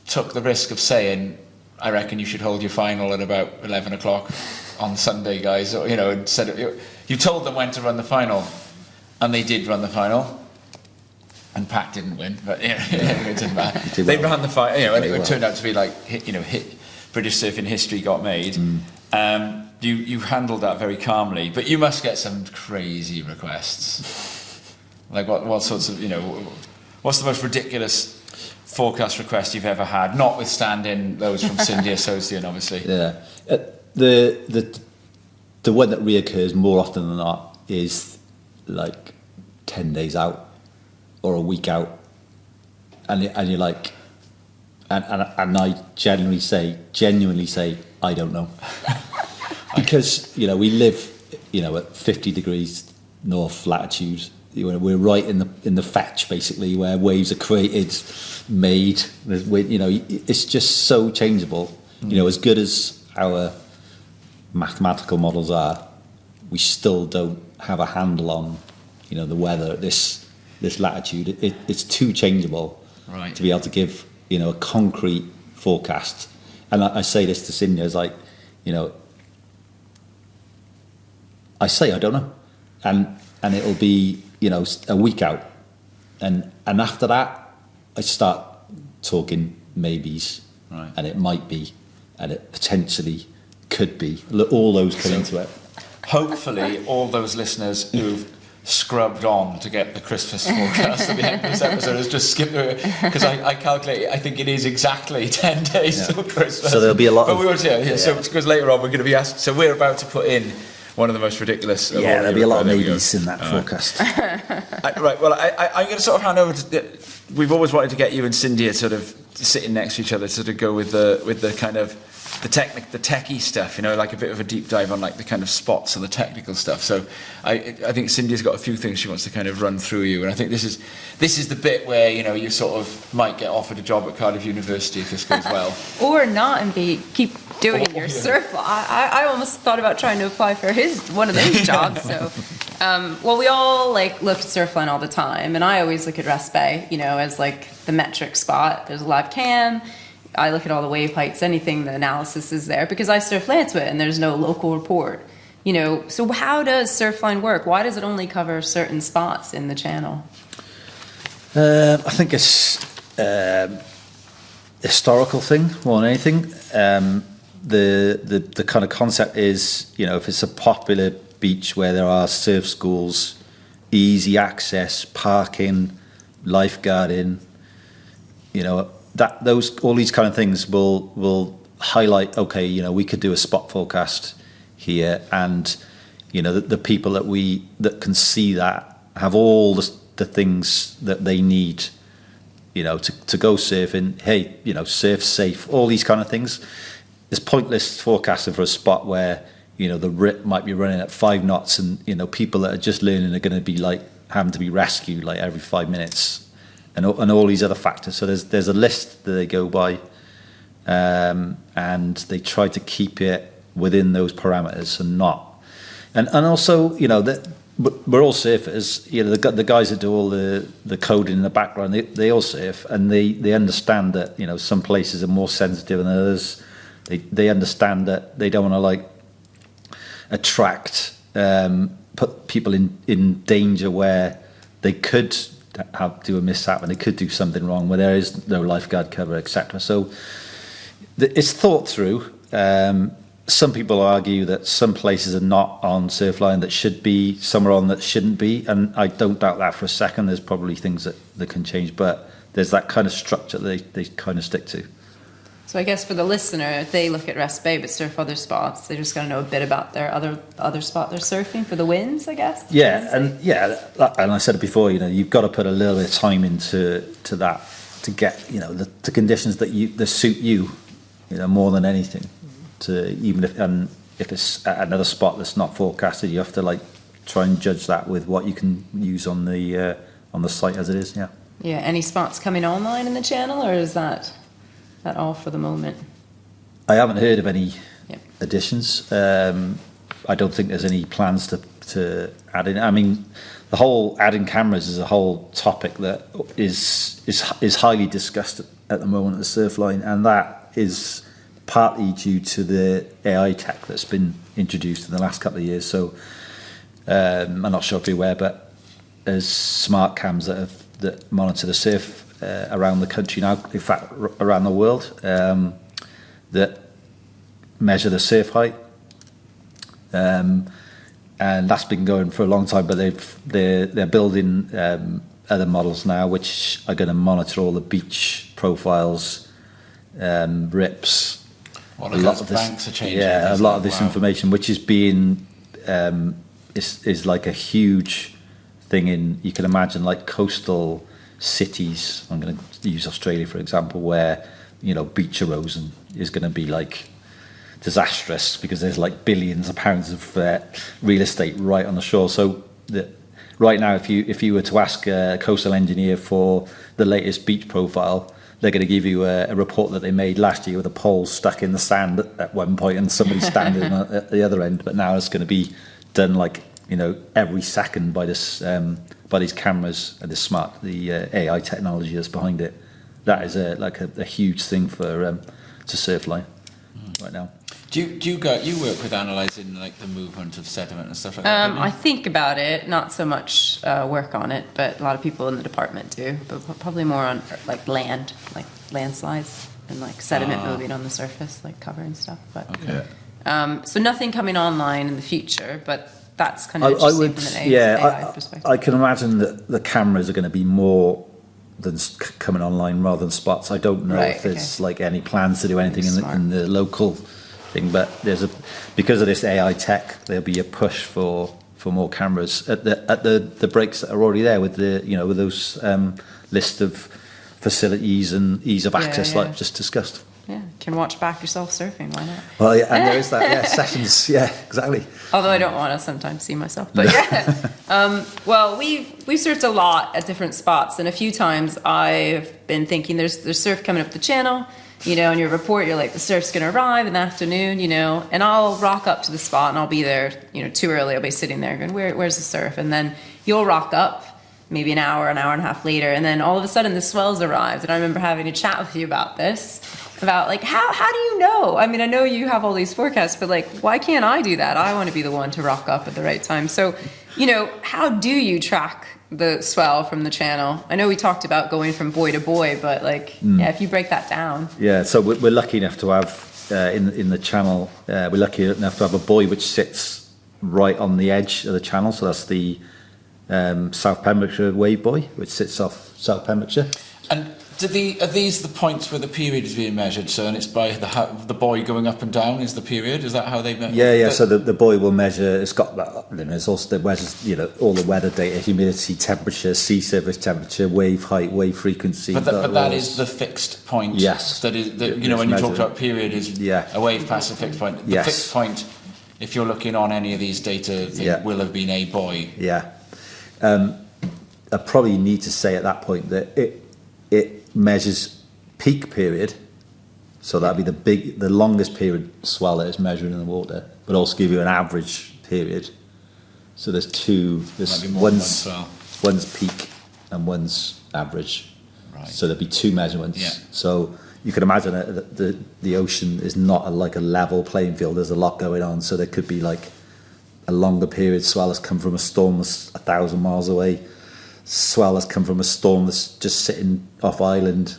took the risk of saying, I reckon you should hold your final at about 11 o'clock on Sunday, guys, or, you know, and said you told them when to run the final, and they did run the final, and Pat didn't win, but you know, it didn't matter. They ran the final, you know, and it turned out to be like, British surfing history got made. You handled that very calmly, but you must get some crazy requests. Like what sorts of, you know, what's the most ridiculous forecast request you've ever had, notwithstanding those from Sindia Sosdian, obviously? Yeah. The one that reoccurs more often than not is like 10 days out or a week out, and you're like, and I genuinely say I don't know. Because, you know, we live, you know, at 50 degrees north latitude. We're right in the fetch, basically, where waves are created, made. You know, it's just so changeable. You know, as good as our mathematical models are, we still don't have a handle on, you know, the weather at this latitude. It's too changeable to be able to give, you know, a concrete forecast. And I say this to Sindia, as like, you know, I say I don't know, and it'll be, you know, a week out, and after that I start talking maybes, and it might be, and it potentially could be. All those come into it. hopefully all those listeners who've scrubbed on to get the Christmas forecast at the end of this episode has just skipped through it, because I calculate, I think it is exactly 10 days till Christmas. So there'll be a lot but we won't, so because later on we're going to be asked, so we're about to put in one of the most ridiculous of all there'll be a lot of there we maybes in that forecast. Right, well, I'm going to sort of hand over to, we've always wanted to get you and Sindia sort of sitting next to each other to sort of go with the kind of the techie stuff, you know, like a bit of a deep dive on like the kind of spots and the technical stuff. So I think Cindy's got a few things she wants to kind of run through you, and I think this is the bit where, you know, you sort of might get offered a job at Cardiff University if this goes well, or not, and keep doing your surf. I almost thought about trying to apply for one of those jobs. So, well, we all like look at Surfline all the time, and I always look at Rest Bay, you know, as like the metric spot. There's a live cam. I look at all the wave heights, anything, the analysis is there, because I surf Landswit and there's no local report. You know, so how does Surfline work? Why does it only cover certain spots in the channel? I think it's historical thing more than anything. The kind of concept is, you know, if it's a popular beach where there are surf schools, easy access, parking, lifeguarding, you know, all these kind of things will highlight, okay, you know, we could do a spot forecast here, and you know, the people that can see that have all the things that they need, you know, to go surfing. Hey, you know, surf safe, all these kind of things. It's pointless forecasting for a spot where, you know, the rip might be running at 5 knots, and you know, people that are just learning are going to be like having to be rescued like every 5 minutes. And all these other factors. So there's a list that they go by, and they try to keep it within those parameters and not. And also, you know, that we're all surfers. You know, the guys that do all the coding in the background, they all surf, and they understand that, you know, some places are more sensitive than others. They understand that they don't want to like attract, put people in danger where they could do a mishap and they could do something wrong where there is no lifeguard cover, etc. So it's thought through. Some people argue that some places are not on Surfline that should be, some are on that shouldn't be, and I don't doubt that for a second. There's probably things that can change, but there's that kind of structure that they kind of stick to. So I guess for the listener, if they look at Rest Bay but surf other spots, they just got to know a bit about their other spot they're surfing for the winds, I guess. Yeah, and I said it before. You know, you've got to put a little bit of time into that to get, you know, the conditions that suit you, you know, more than anything. To even if it's at another spot that's not forecasted, you have to like try and judge that with what you can use on the site as it is. Yeah. Yeah. Any spots coming online in the channel, or is that all for the moment? I haven't heard of any additions. I don't think there's any plans to add in. I mean, the whole adding cameras is a whole topic that is highly discussed at the moment at the Surfline, and that is partly due to the AI tech that's been introduced in the last couple of years. So I'm not sure if you're aware, but there's smart cams that monitor the surf around the country now, in fact around the world, that measure the surf height, and that's been going for a long time. But they're building other models now which are going to monitor all the beach profiles, rips. A lot of banks are changing. Yeah, a lot of this information, which is being is like a huge thing in, you can imagine, like coastal cities. I'm going to use Australia for example, where, you know, beach erosion is going to be like disastrous because there's like billions of pounds of real estate right on the shore. So right now, if you were to ask a coastal engineer for the latest beach profile, they're going to give you a report that they made last year with a pole stuck in the sand at one point and somebody standing at the other end. But now it's going to be done like, you know, every second by by these cameras and the AI technology that's behind it. That is a huge thing for to Surfline right now. Do you work with analysing like the movement of sediment and stuff like that? I think about it, not so much work on it, but a lot of people in the department do. But probably more on like landslides and like sediment moving on the surface, like cover and stuff. But okay. So nothing coming online in the future, but that's kind of interesting from an AI perspective. I can imagine that the cameras are going to be more than coming online rather than spots. I don't know if there's like any plans to do anything in the local thing, but because of this AI tech, there'll be a push for more cameras at the breaks that are already there with with those list of facilities and ease of access like just discussed. Yeah, can watch back yourself surfing, why not? Well, yeah, and there is that, sessions, exactly. Although I don't want to sometimes see myself, but well, we've surfed a lot at different spots, and a few times I've been thinking there's surf coming up the channel, in your report you're like, the surf's going to arrive in the afternoon, and I'll rock up to the spot and I'll be there, too early, I'll be sitting there going, where's the surf? And then you'll rock up maybe an hour and a half later, and then all of a sudden the swells arrived, and I remember having a chat with you about this, about like, how do you know? I mean, I know you have all these forecasts, but like, why can't I do that? I want to be the one to rock up at the right time. So, how do you track the swell from the channel? I know we talked about going from buoy to buoy, but like, if you break that down. Yeah, so we're lucky enough to have, in the channel, we're lucky enough to have a buoy which sits right on the edge of the channel. So that's the South Pembrokeshire wave buoy, which sits off South Pembrokeshire. And are these the points where the period is being measured? So, and it's by the buoy going up and down is the period? Is that how they measure? Yeah. So the buoy will measure. It's got that. There's also the measures. All the weather data, humidity, temperature, sea surface temperature, wave height, wave frequency. But that is the fixed point. Yes. That is when you talked about period is a wave past a fixed point. The fixed point, if you're looking on any of these data, will have been a buoy. Yeah. I probably need to say at that point that it measures peak period, so that'd be the longest period swell that is measured in the water, but also give you an average period. So there's two. There's one's peak and one's average. Right. So there'd be two measurements. Yeah. So you can imagine that the ocean is not like a level playing field. There's a lot going on. So there could be like a longer period swell that's come from a storm that's 1,000 miles away. Swell has come from a storm that's just sitting off island.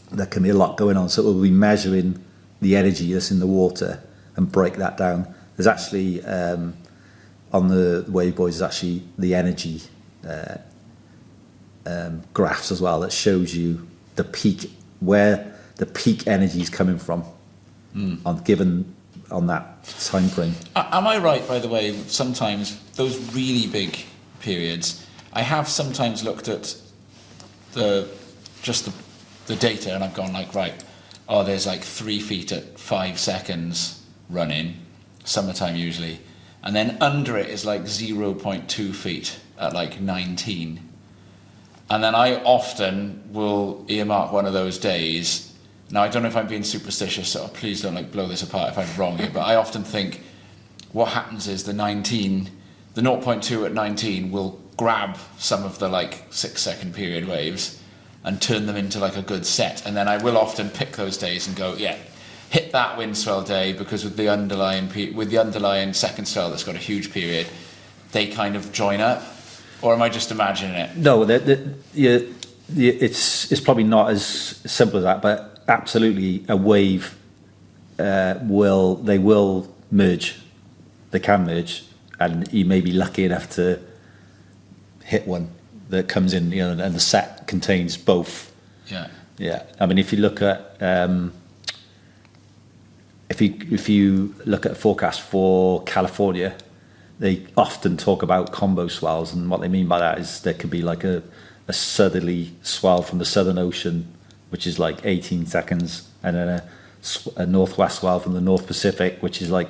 There can be a lot going on, so we'll be measuring the energy that's in the water and break that down. There's actually on the wave buoys, there's actually the energy graphs as well that shows you the peak, where the peak energy is coming from on that time frame. Am I right, by the way? Sometimes those really big periods, I have sometimes looked at the data and I've gone like, there's like 3 feet at 5 seconds running, summertime usually, and then under it is like 0.2 feet at like 19. And then I often will earmark one of those days. Now I don't know if I'm being superstitious, so please don't like blow this apart if I'm wrong here, but I often think what happens is the 0.2 at 19 will grab some of the like 6 second period waves and turn them into like a good set, and then I will often pick those days and go, hit that wind swell day, because with the underlying second swell that's got a huge period, they kind of join up. Or am I just imagining it? No, it's probably not as simple as that, but absolutely a wave will merge. They can merge, and you may be lucky enough to hit one that comes in, and the set contains both. Yeah. I mean, if you look at if you look at a forecast for California, they often talk about combo swells, and what they mean by that is there could be like a southerly swell from the Southern Ocean, which is like 18 seconds, and then a northwest swell from the North Pacific, which is like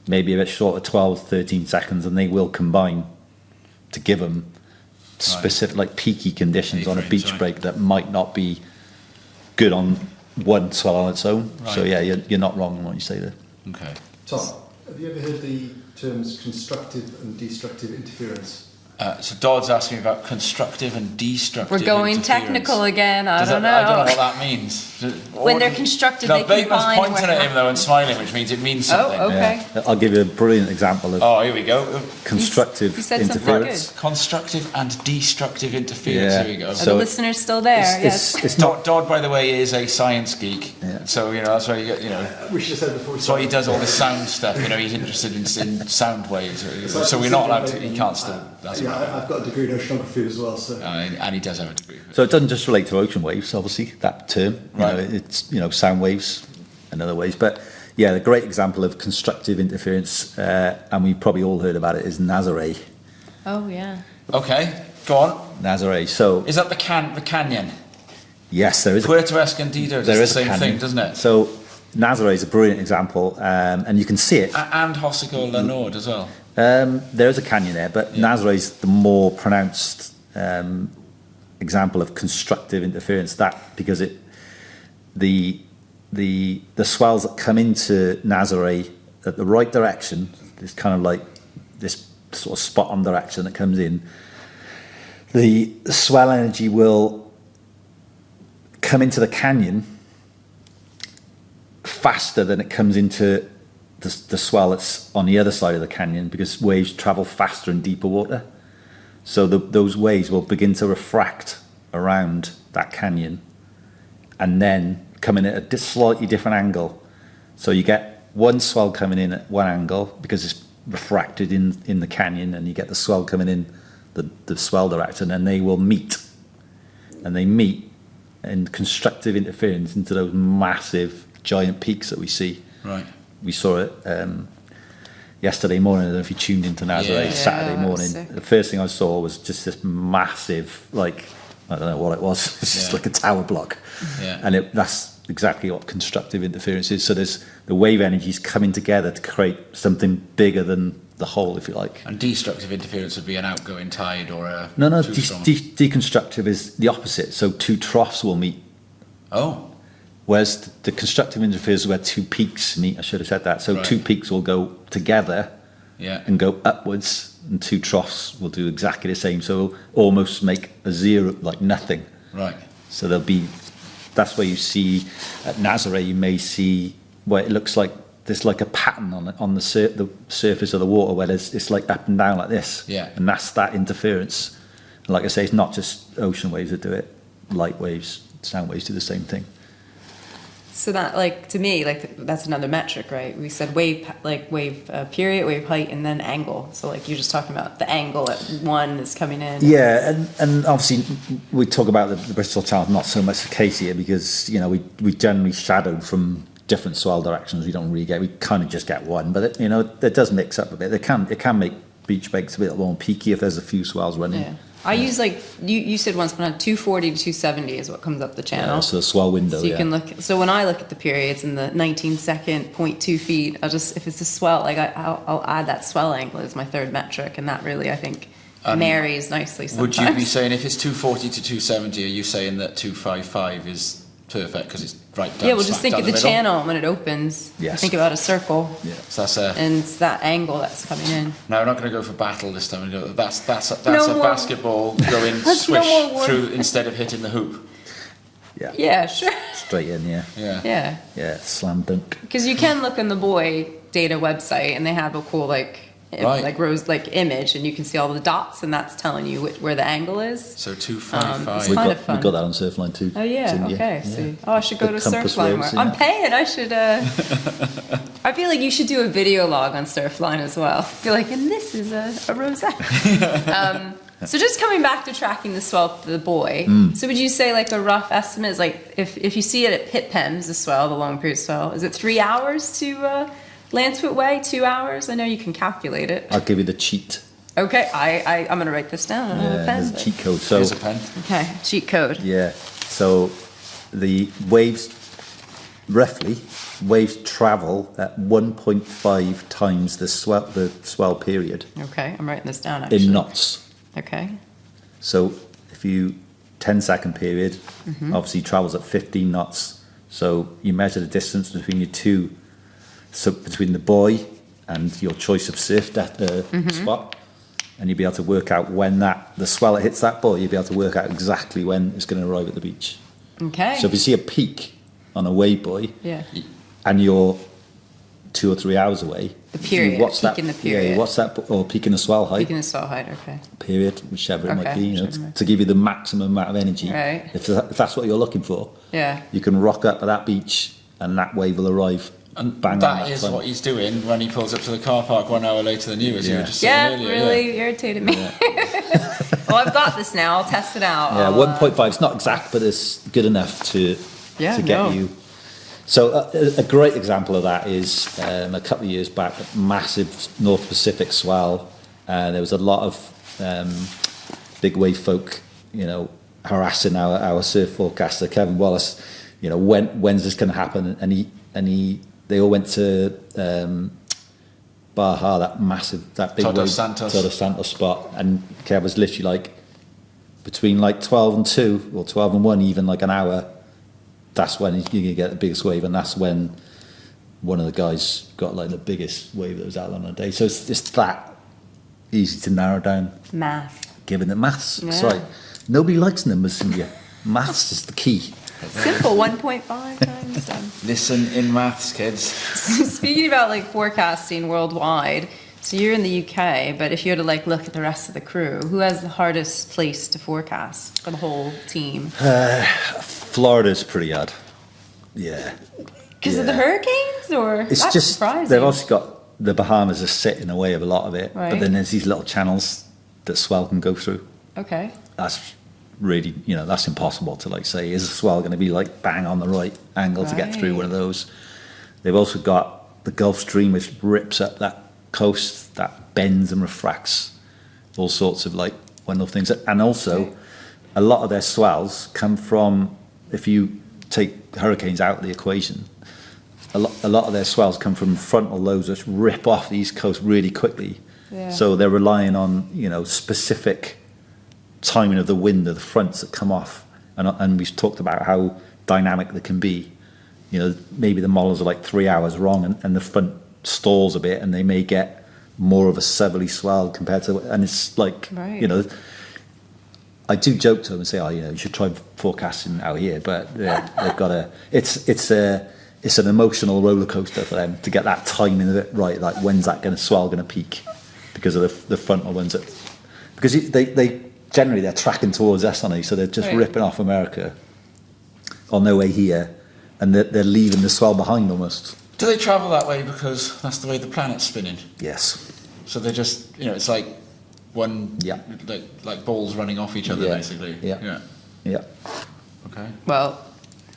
maybe a bit shorter, 12, 13 seconds, and they will combine to give them specific, like peaky conditions on a beach break that might not be good on one swell on its own. Right. So you're not wrong in what you say there. Okay. Tom, have you ever heard the terms constructive and destructive interference? So Dodd's asking about constructive and destructive We're going interference. technical again. I don't know. I don't know what that means. When they're constructive, no, they Bateman's combine. and pointing we're at him though and smiling, which means it means something. Oh, okay. Yeah. I'll give you a brilliant example of Oh, here we go. constructive you said something interference. good. Constructive and destructive interference. Yeah. Here we go. Are So the listeners still there? Yes. It's not. Dodd, by the way, is a science geek. Yeah. So, that's why you get, We should have said before. that's why he does all this sound stuff. He's interested in sound waves. So we're not allowed to, he can't still. That's I've got a degree in oceanography as well, so. and he does have a degree. So it doesn't just relate to ocean waves, obviously, that term. Right. It's sound waves and other waves. But yeah, the great example of constructive interference, and we've probably all heard about it, is Nazare. Oh, yeah. Okay, go on. Nazare. So Is that the canyon? yes, there is. Puerto Escondido does There the is a same canyon. thing, doesn't it? So Nazare is a brilliant example, and you can see it. And Hossico La Nord as well. There is a canyon there, but Nazare is the more pronounced example of constructive interference. That because the swells that come into Nazare at the right direction, it's kind of like this sort of spot on direction that comes in. The swell energy will come into the canyon faster than it comes into the swell that's on the other side of the canyon, because waves travel faster in deeper water. So those waves will begin to refract around that canyon and then come in at a slightly different angle. So you get one swell coming in at one angle because it's refracted in the canyon, and you get the swell coming in the swell direction, and they will meet. And they meet in constructive interference into those massive giant peaks that we see. Right. We saw it yesterday morning. I don't know if you tuned into Nazare. Yeah. Saturday Yeah, morning. sick. The first thing I saw was just this massive, like, I don't know what it was. It's just Yeah. like a tower block. Yeah. And that's exactly what constructive interference is. So there's the wave energies coming together to create something bigger than the whole, if you like. And destructive interference would be an outgoing tide or a No, too strong. deconstructive is the opposite. So two troughs will meet. Oh, Whereas the constructive interference is where two peaks meet. I should have said that. So Right. two peaks will go together yeah. and go upwards, and two troughs will do exactly the same. So almost make a zero, like nothing. Right. So there'll be. That's where you see at Nazare. You may see where it looks like there's like a pattern on the surface of the water where it's like up and down like this. Yeah. And that's that interference. And like I say, it's not just ocean waves that do it. Light waves, sound waves do the same thing. So that, like, to me, like, that's another metric, right? We said wave period, wave height, and then angle. So, like, you're just talking about the angle at one is coming in. Yeah, and obviously we talk about the Bristol Channel, not so much the case here, because we generally shadow from different swell directions. We kind of just get one, but it does mix up a bit. It can make beach breaks a bit more peaky if there's a few swells running. Yeah. I use, like, you said once, but 240 to 270 is what comes up the channel. Yeah, so the swell window. So you can look. So when I look at the periods in the 19-second 0.2 feet, if it's a swell, like I'll add that swell angle as my third metric, and that really I think marries nicely. Sometimes. Would you be saying if it's 240 to 270, are you saying that 255 is perfect because it's right down? Yeah, well, just smack think down of the middle? channel when it opens. Yes. Think about a circle, Yeah. So that's a. and it's that angle that's coming in. No, we're not going to go for battle this time. That's No a more- basketball going That's no swish more war. through instead of hitting the hoop. Yeah. Yeah, sure. Straight in, yeah. Yeah. Yeah, Yeah, slam dunk. because you can look on the Boy data website, and they have a cool Right. image, and you can see all the dots, and that's telling you where the angle is. So 255. It's We kind got, of fun. we got that on Surfline too. Oh yeah, Cindy. okay. Yeah. So, I should go The to compass Surfline waves, more. I'm yeah. paying. I should. I feel like you should do a video log on Surfline as well. Feel like, and this is a rosette. So just coming back to tracking the swell for the Boy. So would you say like a rough estimate is like if you see it at Pit Pems, the swell, the long period swell, is it 3 hours to Lancefoot Way? 2 hours? I know you can calculate it. I'll give you the cheat. Okay, I'm gonna write this down. I don't have a There's pen. a cheat code. So Here's a pen. Okay, cheat code. yeah, so the waves, roughly, waves travel at 1.5 times the swell period Okay, I'm writing this down actually. in knots. Okay. So if you 10-second period, obviously travels at 15 knots. So you measure the distance between your two, so between the buoy and your choice of surf spot. and you'll be able to work out when the swell hits that buoy, you'll be able to work out exactly when it's going to arrive at the beach. Okay. So if you see a peak on a wave buoy, Yeah. and you're 2 or 3 hours away, The period, what's peak that? in the period. Yeah, what's that? Or peak in the swell height. Peak in the swell height, okay. Period, whichever it might Okay, be, whichever. to give you the maximum amount of energy. Right. If that's what you're looking for, Yeah. you can rock up at that beach, and that wave will arrive. And bang on that is time. what he's doing when he pulls up to the car park 1 hour later than you, as you were just Yeah, saying earlier. really irritated me. Well, I've got this now. I'll test it out. Yeah, I'll, 1.5. It's not exact, but it's good enough to get no. you. So a great example of that is a couple of years back, a massive North Pacific swell. There was a lot of big wave folk, harassing our surf forecaster Kevin Wallace. When's this going to happen? And they all went to Baja, that big Todos wave, Todos Santos spot, and Kev was literally like between like 12 and 2 or 12 and 1, even like an hour. That's when you're going to get the biggest wave, and that's when one of the guys got like the biggest wave that was out on a day. So it's just that easy to narrow down. Math. Given the maths, Yeah. sorry, nobody likes numbers, Cindy. Maths is the key. Simple, 1.5 times 10. Listen in maths, kids. Speaking about like forecasting worldwide, so you're in the UK, but if you were to like look at the rest of the crew, who has the hardest place to forecast for the whole team? Florida's pretty hard. Yeah. Because of the hurricanes, or It's that's just surprising. they've also got the Bahamas are sit in the way of a lot of it, Right. but then there's these little channels that swell can go through. Okay. That's really, that's impossible to like say, is a swell going to be like bang on the right angle to get through Right. one of those? They've also got the Gulf Stream, which rips up that coast, that bends and refracts all sorts of like wonderful things. And also, a lot of their swells come from, if you take hurricanes out of the equation, a lot of their swells come from frontal lobes which rip off the east coast really quickly. Yeah. So they're relying on, specific timing of the wind of the fronts that come off, and we've talked about how dynamic they can be. Maybe the models are like 3 hours wrong, and the front stalls a bit, and they may get more of a southerly swell compared to, and it's like, Right. I do joke to them and say, you should try forecasting out here, but they've got it's an emotional roller coaster for them to get that timing of it right. Like, when's that swell going to peak? Because of the frontal ones because they generally they're tracking towards us, aren't they? So they're just Right. ripping off America on their way here, and they're leaving the swell behind almost. Do they travel that way because that's the way the planet's spinning? Yes. So they're just, it's like one, Yeah. like balls running off each other, Yeah. basically. Yeah. Okay. Well,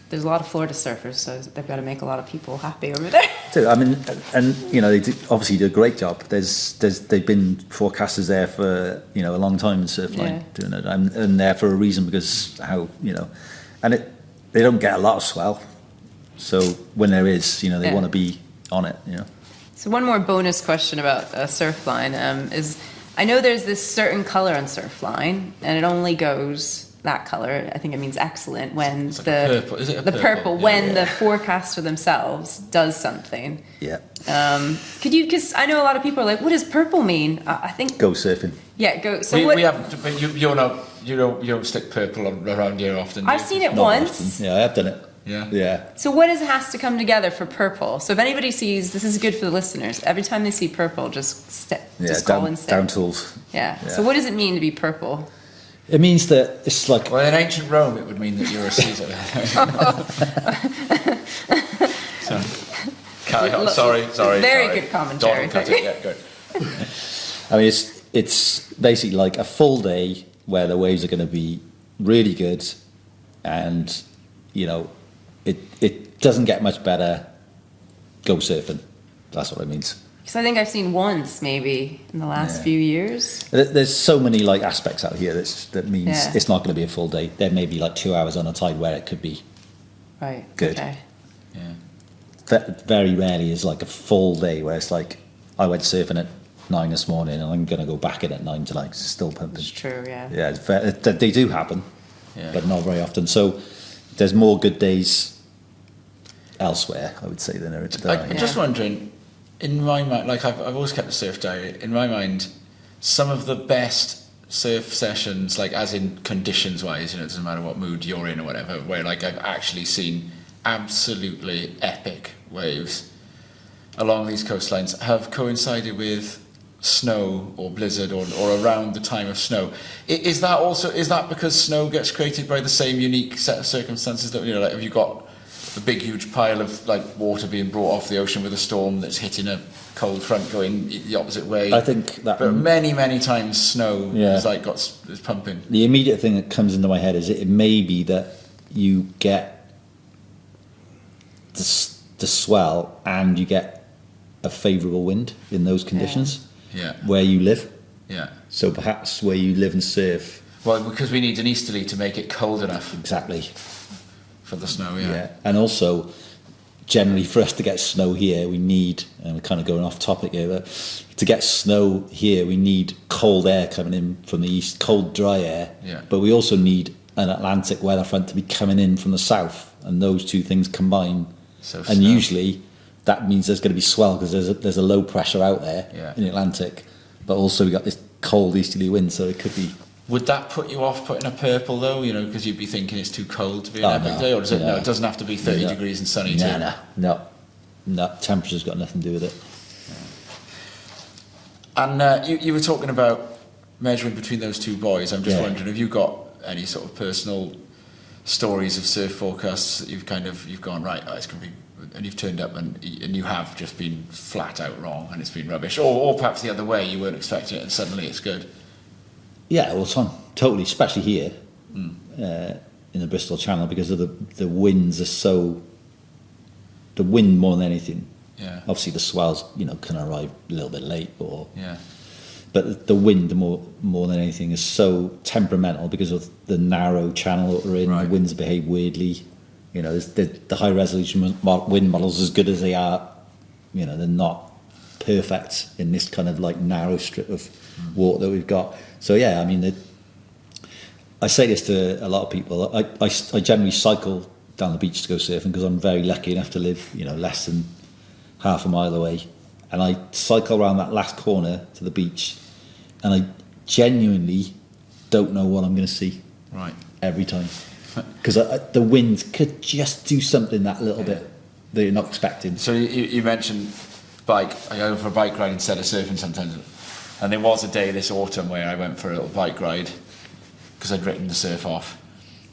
there's a lot of Florida surfers, so they've got to make a lot of people happy over there. I mean, and they obviously do a great job. They've been forecasters there for a long time in Surfline doing it, and there for a reason, because and they don't get a lot of swell, so when there is, they want to be on it. So one more bonus question about Surfline is, I know there's this certain color on Surfline, and it only goes that color. I think it means excellent when It's like a purple. Is it a the purple Yeah. when the forecaster themselves does something. Yeah. Could you? Because I know a lot of people are like, what does purple mean? I think Go surfing. yeah, go. So we what? haven't, but you don't stick purple around here often. do I've you? seen it Not once. often. Yeah, I have done it. Yeah. Yeah. So what has to come together for purple? So if anybody sees, this is good for the listeners. Every time they see purple, just call and step. Down tools. Yeah. Yeah. So what does it mean to be purple? It means that it's like Well, in ancient Rome, it would mean that you're a Caesar. So, carry on. Sorry. Very sorry. good commentary. Don't cut it. Yeah, good. I mean, it's basically like a full day where the waves are going to be really good, and it doesn't get much better. Go surfing. That's what it means. Because I think I've seen once maybe in the last Yeah. few years. There's so many like aspects out here that means Yeah. it's not going to be a full day. There may be like 2 hours on a tide where it could be. Right. Good. Okay. Yeah. Very rarely is like a full day where it's like, I went surfing at 9 this morning and I'm going to go back in at 9 tonight 'cause it's still pumping. It's true. Yeah. Yeah, they do happen, Yeah. but not very often. So there's more good days elsewhere, I would say, than there are. I'm just wondering, in my mind, like I've always kept a surf diary. In my mind, some of the best surf sessions, like as in conditions wise, it doesn't matter what mood you're in or whatever, where like I've actually seen absolutely epic waves along these coastlines have coincided with snow or blizzard or around the time of snow. Is that because snow gets created by the same unique set of circumstances that, like, have you got a big huge pile of like water being brought off the ocean with a storm that's hitting a cold front going the opposite way? I think that, but many times snow is pumping. The immediate thing that comes into my head is it may be that you get the swell and you get a favourable wind in those conditions. Yeah. Where you live. Yeah. So perhaps where you live and surf. Well, because we need an easterly to make it cold enough. Exactly. For the snow, yeah. And also, generally for us to get snow here, we need, and we're kind of going off topic here, but to get snow here, we need cold air coming in from the east, cold, dry air. Yeah. But we also need an Atlantic weather front to be coming in from the south, and those two things combine. And usually that means there's going to be swell because there's a low pressure out there in the Atlantic, but also we got this cold easterly wind, so it could be. Would that put you off putting a purple though? Because you'd be thinking it's too cold to be an epic day, or does it? No, it doesn't have to be 30 degrees and sunny too. No. Temperature's got nothing to do with it. Yeah. And you were talking about measuring between those two buoys. I'm just wondering, have you got any sort of personal stories of surf forecasts that you've gone right? Oh, it's going to be. And you've turned up and you have just been flat out wrong and it's been rubbish, or perhaps the other way, you weren't expecting it and suddenly it's good. Yeah, well, totally, especially here in the Bristol Channel, because of the winds are so. The wind more than anything. Yeah. Obviously, the swells, can arrive a little bit late, Yeah. But the wind more than anything is so temperamental because of the narrow channel that we're in. Right. The winds behave weirdly. The high resolution wind models, as good as they are, they're not perfect in this kind of like narrow strip of water that we've got. So yeah, I mean, I say this to a lot of people. I generally cycle down the beach to go surfing because I'm very lucky enough to live, less than half a mile away, and I cycle around that last corner to the beach, and I genuinely don't know what I'm going to see. Right. Every time. Because the wind could just do something that little bit that you're not expecting. So you mentioned bike. I go for a bike ride instead of surfing sometimes. And there was a day this autumn where I went for a little bike ride because I'd written the surf off.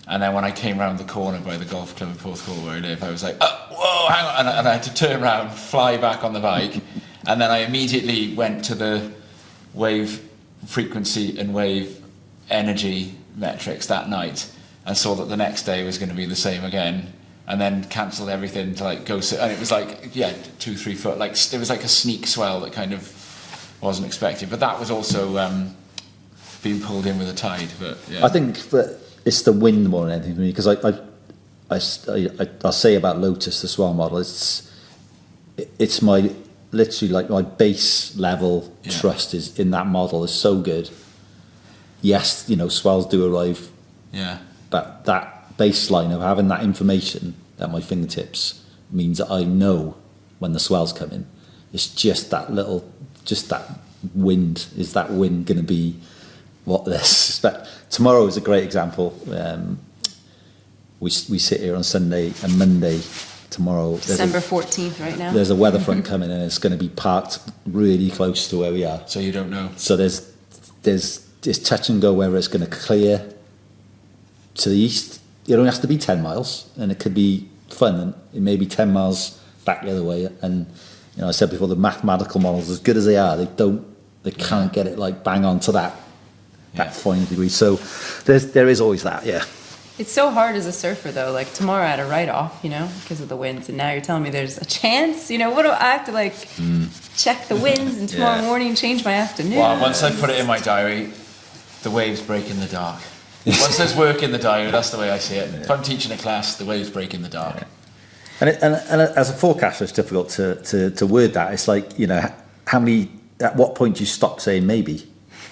And then when I came round the corner by the golf club in Porthcawl where I live, I was like, oh, whoa, hang on. And I had to turn around, fly back on the bike. And then I immediately went to the wave frequency and wave energy metrics that night, and saw that the next day was going to be the same again, and then cancelled everything to like go sit. And it was like 2-3 foot, like it was like a sneak swell that kind of wasn't expected, but that was also being pulled in with a tide. But yeah. I think that it's the wind more than anything for me, because I'll say about Lotus, the swell model, it's my literally like my base level trust is in that model is so good. Yes, swells do arrive. Yeah. But that baseline of having that information at my fingertips means that I know when the swells come in. It's just that wind. Is that wind going to be what this? But tomorrow is a great example. We sit here on Sunday and Monday. Tomorrow, December 14th, right now. There's a weather front coming, and it's going to be parked really close to where we are. So you don't know. So there's touch and go whether it's going to clear to the east. It only has to be 10 miles, and it could be fun, and it may be 10 miles back the other way. And I said before, the mathematical models, as good as they are, they can't get it like bang on to that final degree. So there is always that. It's so hard as a surfer though. Like tomorrow I had a write-off, because of the winds, and now you're telling me there's a chance. What do I have to check the winds, and tomorrow morning change my afternoon? Well, once I put it in my diary, the waves break in the dark. Once there's work in the diary, that's the way I see it. If I'm teaching a class, the waves break in the dark. And as a forecaster, it's difficult to word that. It's like, how many, at what point do you stop saying maybe?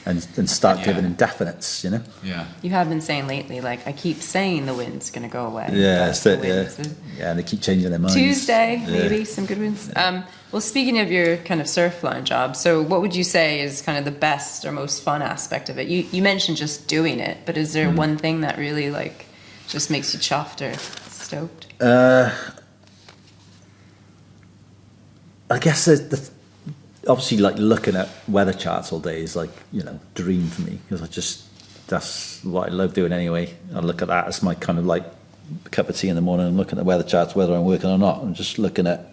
and start Yeah. giving indefinites, you know. Yeah. You have been saying lately, like, I keep saying the wind's going to go away. Yeah, but that's the it. Yeah, wind is- yeah, and they keep changing their minds. Tuesday, Yeah. maybe some good ones. Well, speaking of your kind of Surfline job, so what would you say is kind of the best or most fun aspect of it? You mentioned just doing it, but is there one thing that really like just makes you chuffed or stoked? I guess obviously like looking at weather charts all day is like, you know, dream for me, because that's what I love doing anyway. I look at that as my kind of like cup of tea in the morning. I'm looking at weather charts whether I'm working or not. I'm just looking at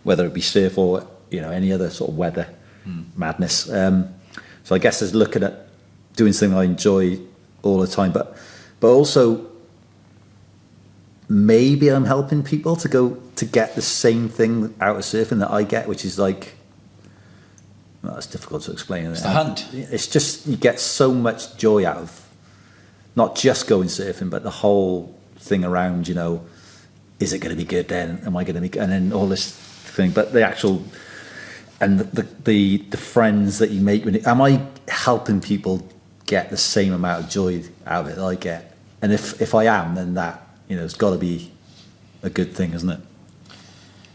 whether it be surf or, you know, any other sort of weather madness. So I guess there's looking at doing something I enjoy all the time, but also maybe I'm helping people to get the same thing out of surfing that I get, which is like, well, it's difficult to explain. It's the hunt. It's just, you get so much joy out of not just going surfing, but the whole thing around, you know, is it going to be good then? Am I going to be, and then all this thing, but the actual, and the friends that you make, am I helping people get the same amount of joy out of it that I get? And if I am, then that, you know, it's got to be a good thing, isn't it?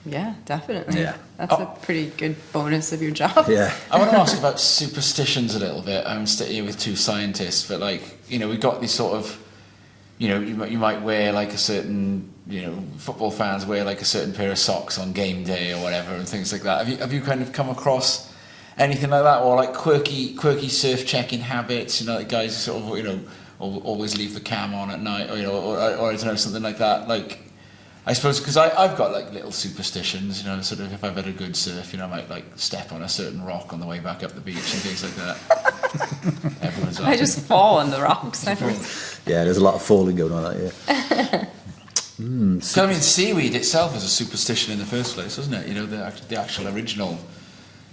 Yeah, definitely. Yeah. That's a pretty good bonus of your job. Yeah. I want to ask about superstitions a little bit. I'm sitting here with two scientists, but like, you know, we've got these sort of, you know, you might wear like a certain, you know, football fans wear like a certain pair of socks on game day or whatever and things like that. Have you kind of come across anything like that, or like quirky surf checking habits? You know, like guys sort of, you know, always leave the cam on at night, or you know, or I don't know, something like that. Like, I suppose because I've got like little superstitions, you know, sort of if I've had a good surf, you know, I might like step on a certain rock on the way back up the beach and things like that. Everyone's I just fall on the rocks. Yeah, there's a lot of falling going on out here. So I mean, seaweed itself is a superstition in the first place, isn't it? You know, the actual original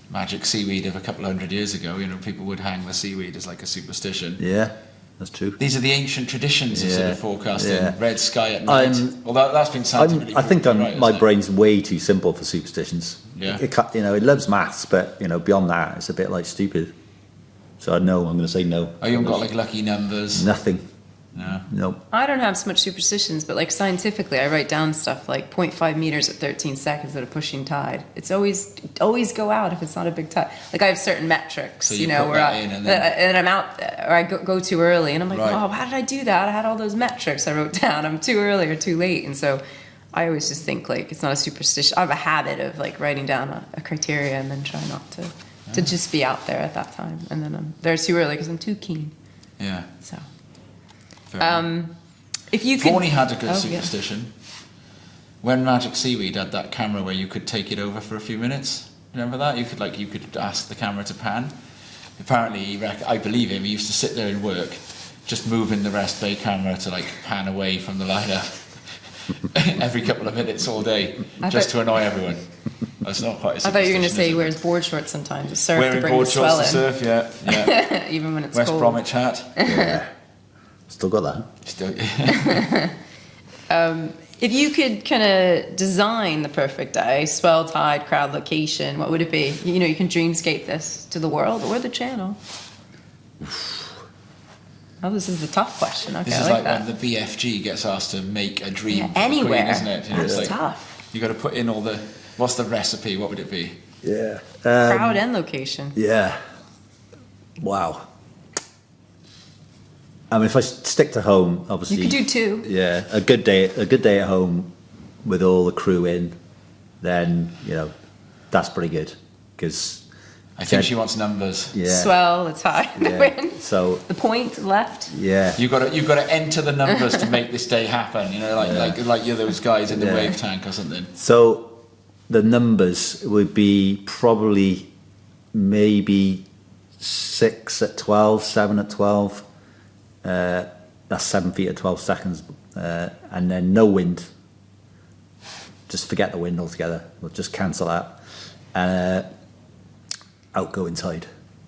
magic seaweed of a couple of 100 years ago, you know, people would hang the seaweed as like a superstition. Yeah, that's true. These are the ancient traditions of sort of forecasting. Yeah. Red sky at night. Well, that's been scientifically I think proven right, my isn't it? brain's way too simple for superstitions. Yeah. You know, it loves maths, but, you know, beyond that, it's a bit like stupid. So I'm going to say no. Oh, you haven't got like lucky numbers? Nothing. No. No. I don't have so much superstitions, but like scientifically, I write down stuff like 0.5 meters at 13 seconds at a pushing tide. It's always go out if it's not a big tide. Like I have certain metrics, So you know, put where that in and I'm out, or I go too early, and I'm like, Right. oh, how did I do that? I had all those metrics I wrote down. I'm too early or too late, and so I always just think like it's not a superstition. I have a habit of like writing down a criteria and then try not to just be out there at that time, and then I'm there too early because I'm too keen. Yeah. So. Fair enough. If you could, Forney had a good Oh, yeah. superstition. When Magic Seaweed had that camera where you could take it over for a few minutes. Remember that? You could ask the camera to pan. Apparently, I believe him, he used to sit there and work, just moving the rest bay camera to like pan away from the liner every couple of minutes all day, just to annoy everyone. That's not quite a I thought you were going to superstition, say is he it? wears board shorts sometimes to surf to Wearing bring the board swell shorts to in, surf, yeah. even when it's West cold. Bromwich hat. Yeah. Still got that. Still- If you could kind of design the perfect day, swell, tide, crowd, location, what would it be? You know, you can dreamscape this to the world or the channel. Oh, this is a tough question. Okay, This I is like like that. when the BFG gets asked to make a dream Yeah, for the anywhere. Queen, isn't it? You know, That's it's like, tough. you got to put in all the. What's the recipe? What would it be? Yeah. Crowd and location. Yeah. Wow. I mean, if I stick to home, obviously. You could do two. Yeah, a good day at home with all the crew in, then, you know, that's pretty good. Because I think she wants numbers. yeah, Swell, the tide, the yeah. wind. So The point left. yeah, You've got to enter the numbers to make this day happen. You know, like you're those guys in the Yeah. wave tank or something. so the numbers would be probably maybe 6 at 12, 7 at 12. That's 7 feet at 12 seconds, and then no wind. Just forget the wind altogether. We'll just cancel that. Outgoing tide,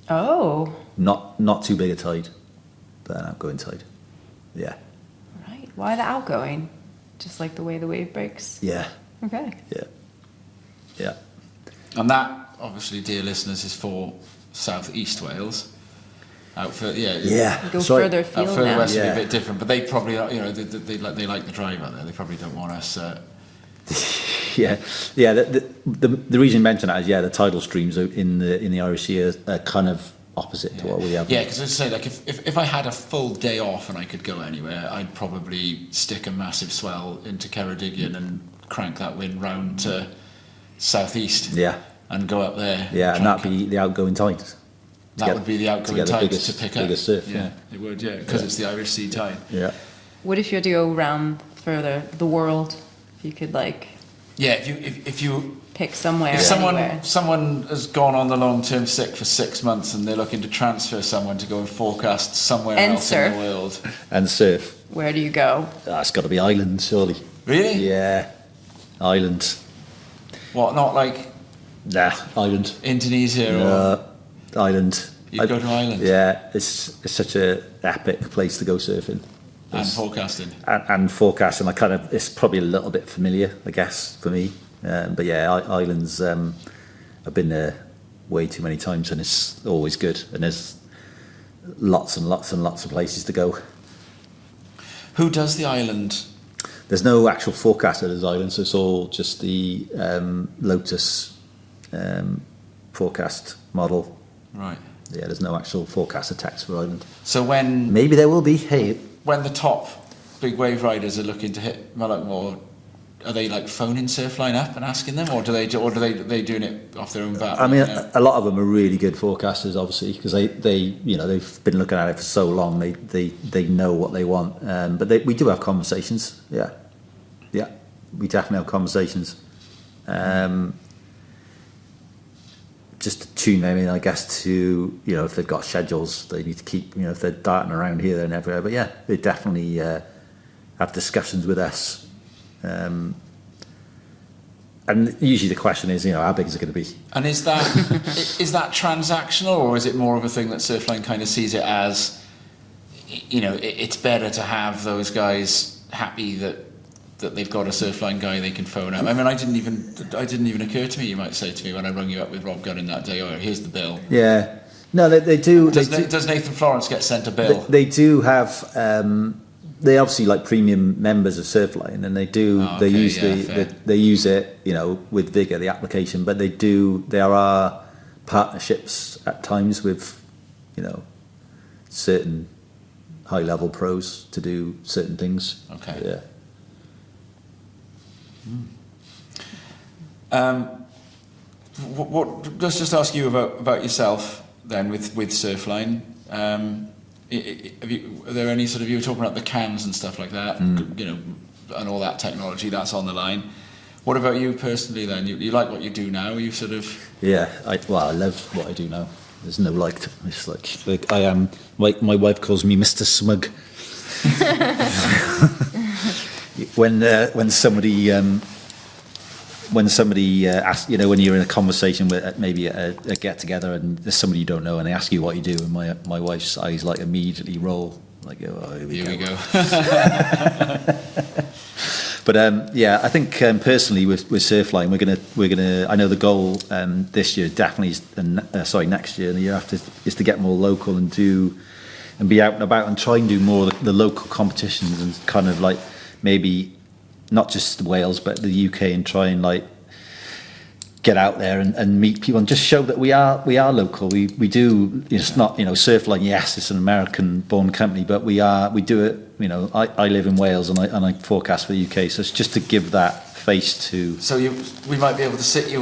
Oh, not too big a tide, but an outgoing tide. Yeah, right. Why the outgoing? Just like the way the wave breaks. yeah, Okay. yeah. And that, obviously, dear listeners, is for South East Wales. Out for Go further out afield further now. west would be a bit different, but they probably, you know, they like the drive out there. They probably don't want us. Yeah. The reason you mention that is the tidal streams in the Irish Sea are kind of opposite to what we have. Yeah, because I'd say, like, if I had a full day off and I could go anywhere, I'd probably stick a massive swell into Ceredigion and crank that wind round to southeast. Yeah. And go up there. Yeah, and that'd be the outgoing tide. That would be the outgoing tide to pick up. Biggest surf. Yeah, it would. Yeah, because it's the Irish Sea tide. Yeah. What if you had to go around further the world? If you could, like, Yeah, if you pick somewhere. if Anywhere. someone has gone on the long-term sick for 6 months and they're looking to transfer someone to go and forecast somewhere And else surf. in the world. And surf. Where do you go? It's got to be Ireland, surely. Really? Yeah. Ireland. What? Not like Nah, Ireland. Indonesia or Ireland. you'd go to Ireland Yeah, it's such a epic place to go surfing. and forecasting. And forecasting, it's probably a little bit familiar, I guess, for me. But yeah, Ireland's, I've been there way too many times and it's always good. And there's lots and lots and lots of places to go. Who does the island? There's no actual forecaster at Ireland, so it's all just the Lotus forecast model. Right. Yeah, there's no actual forecaster text for Ireland. So when Maybe there will be. Hey, when the top big wave riders are looking to hit Mullaghmore, are they like phoning Surfline up and asking them, or do they doing it off their own bat? I mean, you know? a lot of them are really good forecasters, obviously, because they you know they've been looking at it for so long. They know what they want. But we do have conversations. Yeah, we definitely have conversations. Just to tune them in, I guess, to, you know, if they've got schedules they need to keep, you know, if they're darting around here and everywhere. But yeah, they definitely have discussions with us. And usually the question is, you know, how big is it going to be? And is that is that transactional, or is it more of a thing that Surfline kind of sees it as, you know, it's better to have those guys happy that they've got a Surfline guy they can phone up? I mean, I didn't even occur to me, you might say to me, when I rung you up with Rob Gunning that day, oh, here's the bill. Yeah. No, they do. Does Nathan Florence get sent a bill? They do have. They obviously like premium members of Surfline, and they do. Oh, okay, they use fair. they use it, you know, with vigor, the application. But they do. There are partnerships at times with, you know, certain high level pros to do certain things. Okay. Yeah. Let's just ask you about yourself then with Surfline. Are there any sort of, you were talking about the cams and stuff like that, you know, and all that technology that's on the line. What about you personally then? You like what you do now? Are you sort of? Yeah, I love what I do now. There's no it's like I am. My wife calls me Mr. Smug. When somebody asks, you know, when you're in a conversation with maybe a get together and there's somebody you don't know and they ask you what you do, and my wife's eyes like immediately roll, like, oh, here we go. But yeah, I think personally with Surfline, we're gonna. I know the goal this year definitely is, next year and the year after is to get more local and be out and about and try and do more of the local competitions and kind of like maybe not just Wales but the UK, and try and like get out there and meet people and just show that we are local. We do. It's not, you know, Surfline. Yes, it's an American-born company, but we do it. You know, I live in Wales and I forecast for the UK, so it's just to give that face to. So we might be able to sit you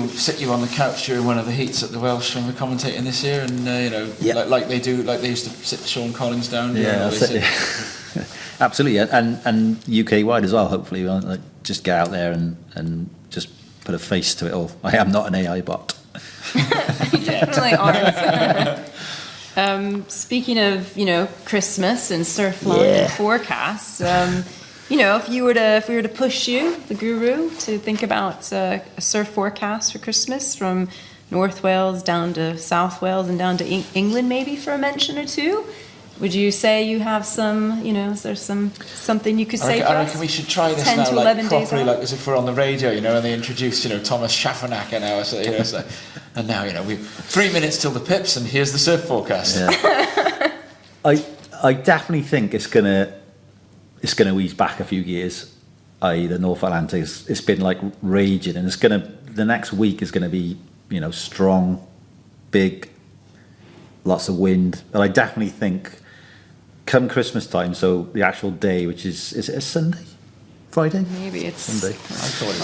on the couch during one of the heats at the Welsh when we're commentating this year, and you know, like they used to sit Sean Collins down. Yeah, absolutely, and UK wide as well. Hopefully, like, just get out there and just put a face to it all. I am not an AI bot. You definitely aren't. Speaking of, you know, Christmas and Surfline and forecasts, you know, if we were to push you, the guru, to think about a surf forecast for Christmas from North Wales down to South Wales and down to England, maybe for a mention or two, would you say you have some, you know, is there something you could say for us? I reckon we should try this 10 now, to like 11 days properly, out? like as if we're on the radio, you know, and they introduce, you know, Thomas Schaffenacker now, so, you know, and now, you know, 3 minutes till the pips, and here's the surf forecast. Yeah. I definitely think it's gonna ease back a few years. I.e., the North Atlantic, it's been like raging, and the next week is gonna be, you know, strong, big, lots of wind. But I definitely think come Christmas time, so the actual day, which is it a Sunday? Friday? Maybe it's Sunday.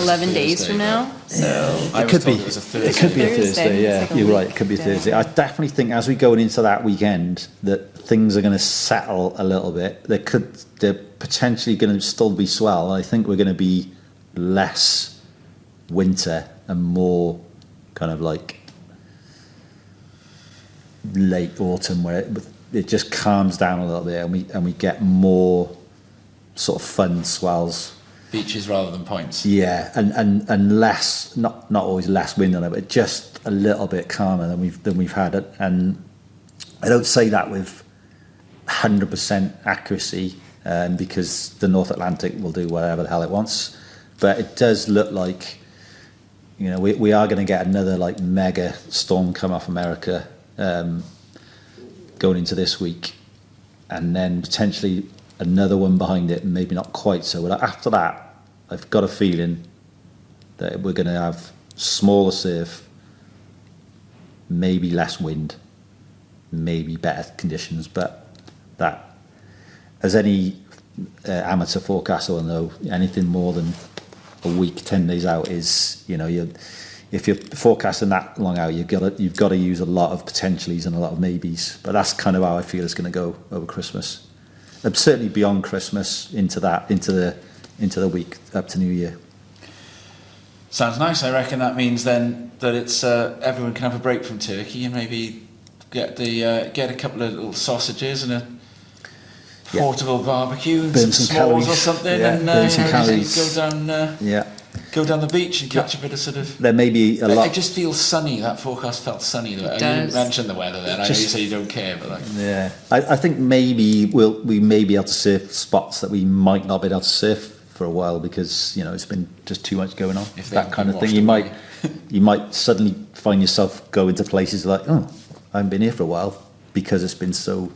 11 days from now. So It could be. It was a Thursday. It could be a Thursday. Thursday. Yeah, It's like a you're week. right. It could be a Yeah. Thursday. I definitely think as we go into that weekend that things are going to settle a little bit. They're potentially going to still be swell. I think we're going to be less winter and more kind of like late autumn, where it just calms down a little bit, and we get more sort of fun swells. Beaches rather than points. Yeah, and less, not always less wind on it, but just a little bit calmer than we've had it. And I don't say that with 100% accuracy, because the North Atlantic will do whatever the hell it wants. But it does look like, you know, we are going to get another like mega storm come off America going into this week, and then potentially another one behind it, maybe not quite so. But after that, I've got a feeling that we're going to have smaller surf, maybe less wind, maybe better conditions. But that, as any amateur forecaster will know, anything more than a week, 10 days out is, you know, if you're forecasting that long out, you've got to use a lot of potentialities and a lot of maybes. But that's kind of how I feel it's going to go over Christmas. And certainly beyond Christmas into the week up to New Year. Sounds nice. I reckon that means then that it's everyone can have a break from turkey and maybe get a couple of little sausages and a portable barbecue and Burn some some s'mores calories. or something, Yeah, and burn some calories. go down the beach and catch a bit of sort of. There may be a lot. It just feels sunny. That forecast felt sunny. You didn't mention the weather then. I know you say you don't care, but like. Yeah, I think maybe we may be able to surf spots that we might not be able to surf for a while, because, you know, it's been just too much going on. If That kind of thing. washed You might suddenly find yourself going to places like, oh, I haven't been here for a while because it's been so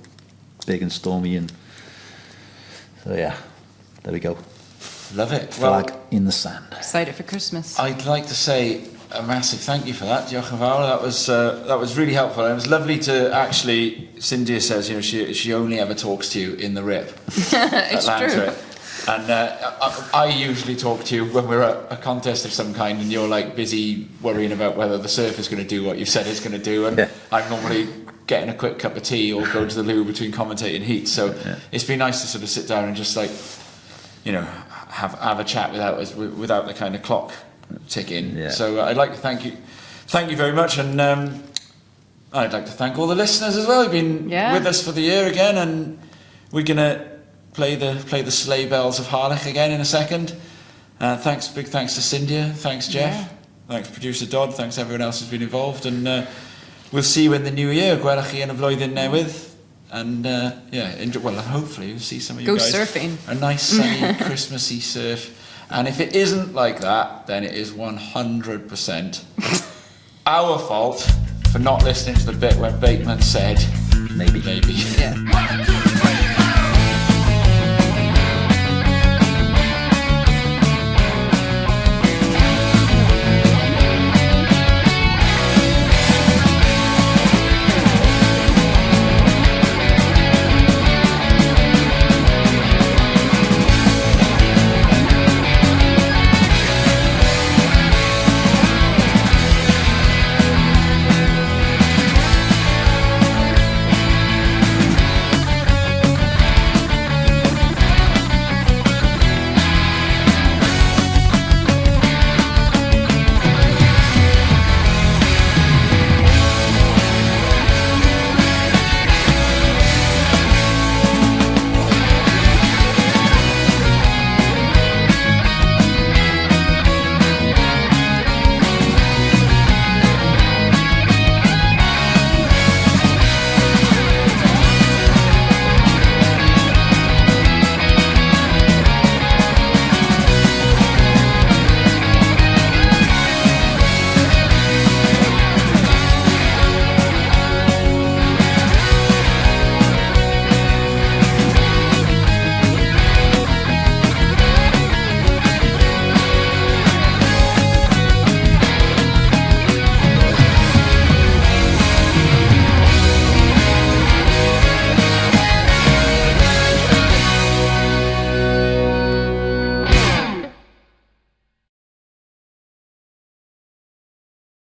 big and stormy, and so yeah, there we go. Love it. Flag in the sand. excited for Christmas. I'd like to say a massive thank you for that, Diolch yn fawr. That was really helpful. It was lovely to actually. Cindia says, you know, she only ever talks to you in the rip. It's true. And I usually talk to you when we're at a contest of some kind, and you're like busy worrying about whether the surf is going to do what you've said it's going to do, and Yeah. I'm normally getting a quick cup of tea or go to the loo between commentating heats. So it's been nice to sort of sit down and just like, you know, have a chat without the kind of clock ticking. Yeah. So I'd like to thank you very much, and I'd like to thank all the listeners as well who've been with us for the year again, and we're gonna play the sleigh bells of Harlech again in a second. Big thanks to Cindia, thanks Jeff, thanks producer Dodd, thanks everyone else who's been involved, and we'll see you in the new year. Gwelwch chi yn y flwyddyn newydd. And hopefully we'll see some of you Go guys. surfing. A nice sunny Christmassy surf. And if it isn't like that, then it is 100% our fault for not listening to the bit when Bateman said, Maybe. Yeah.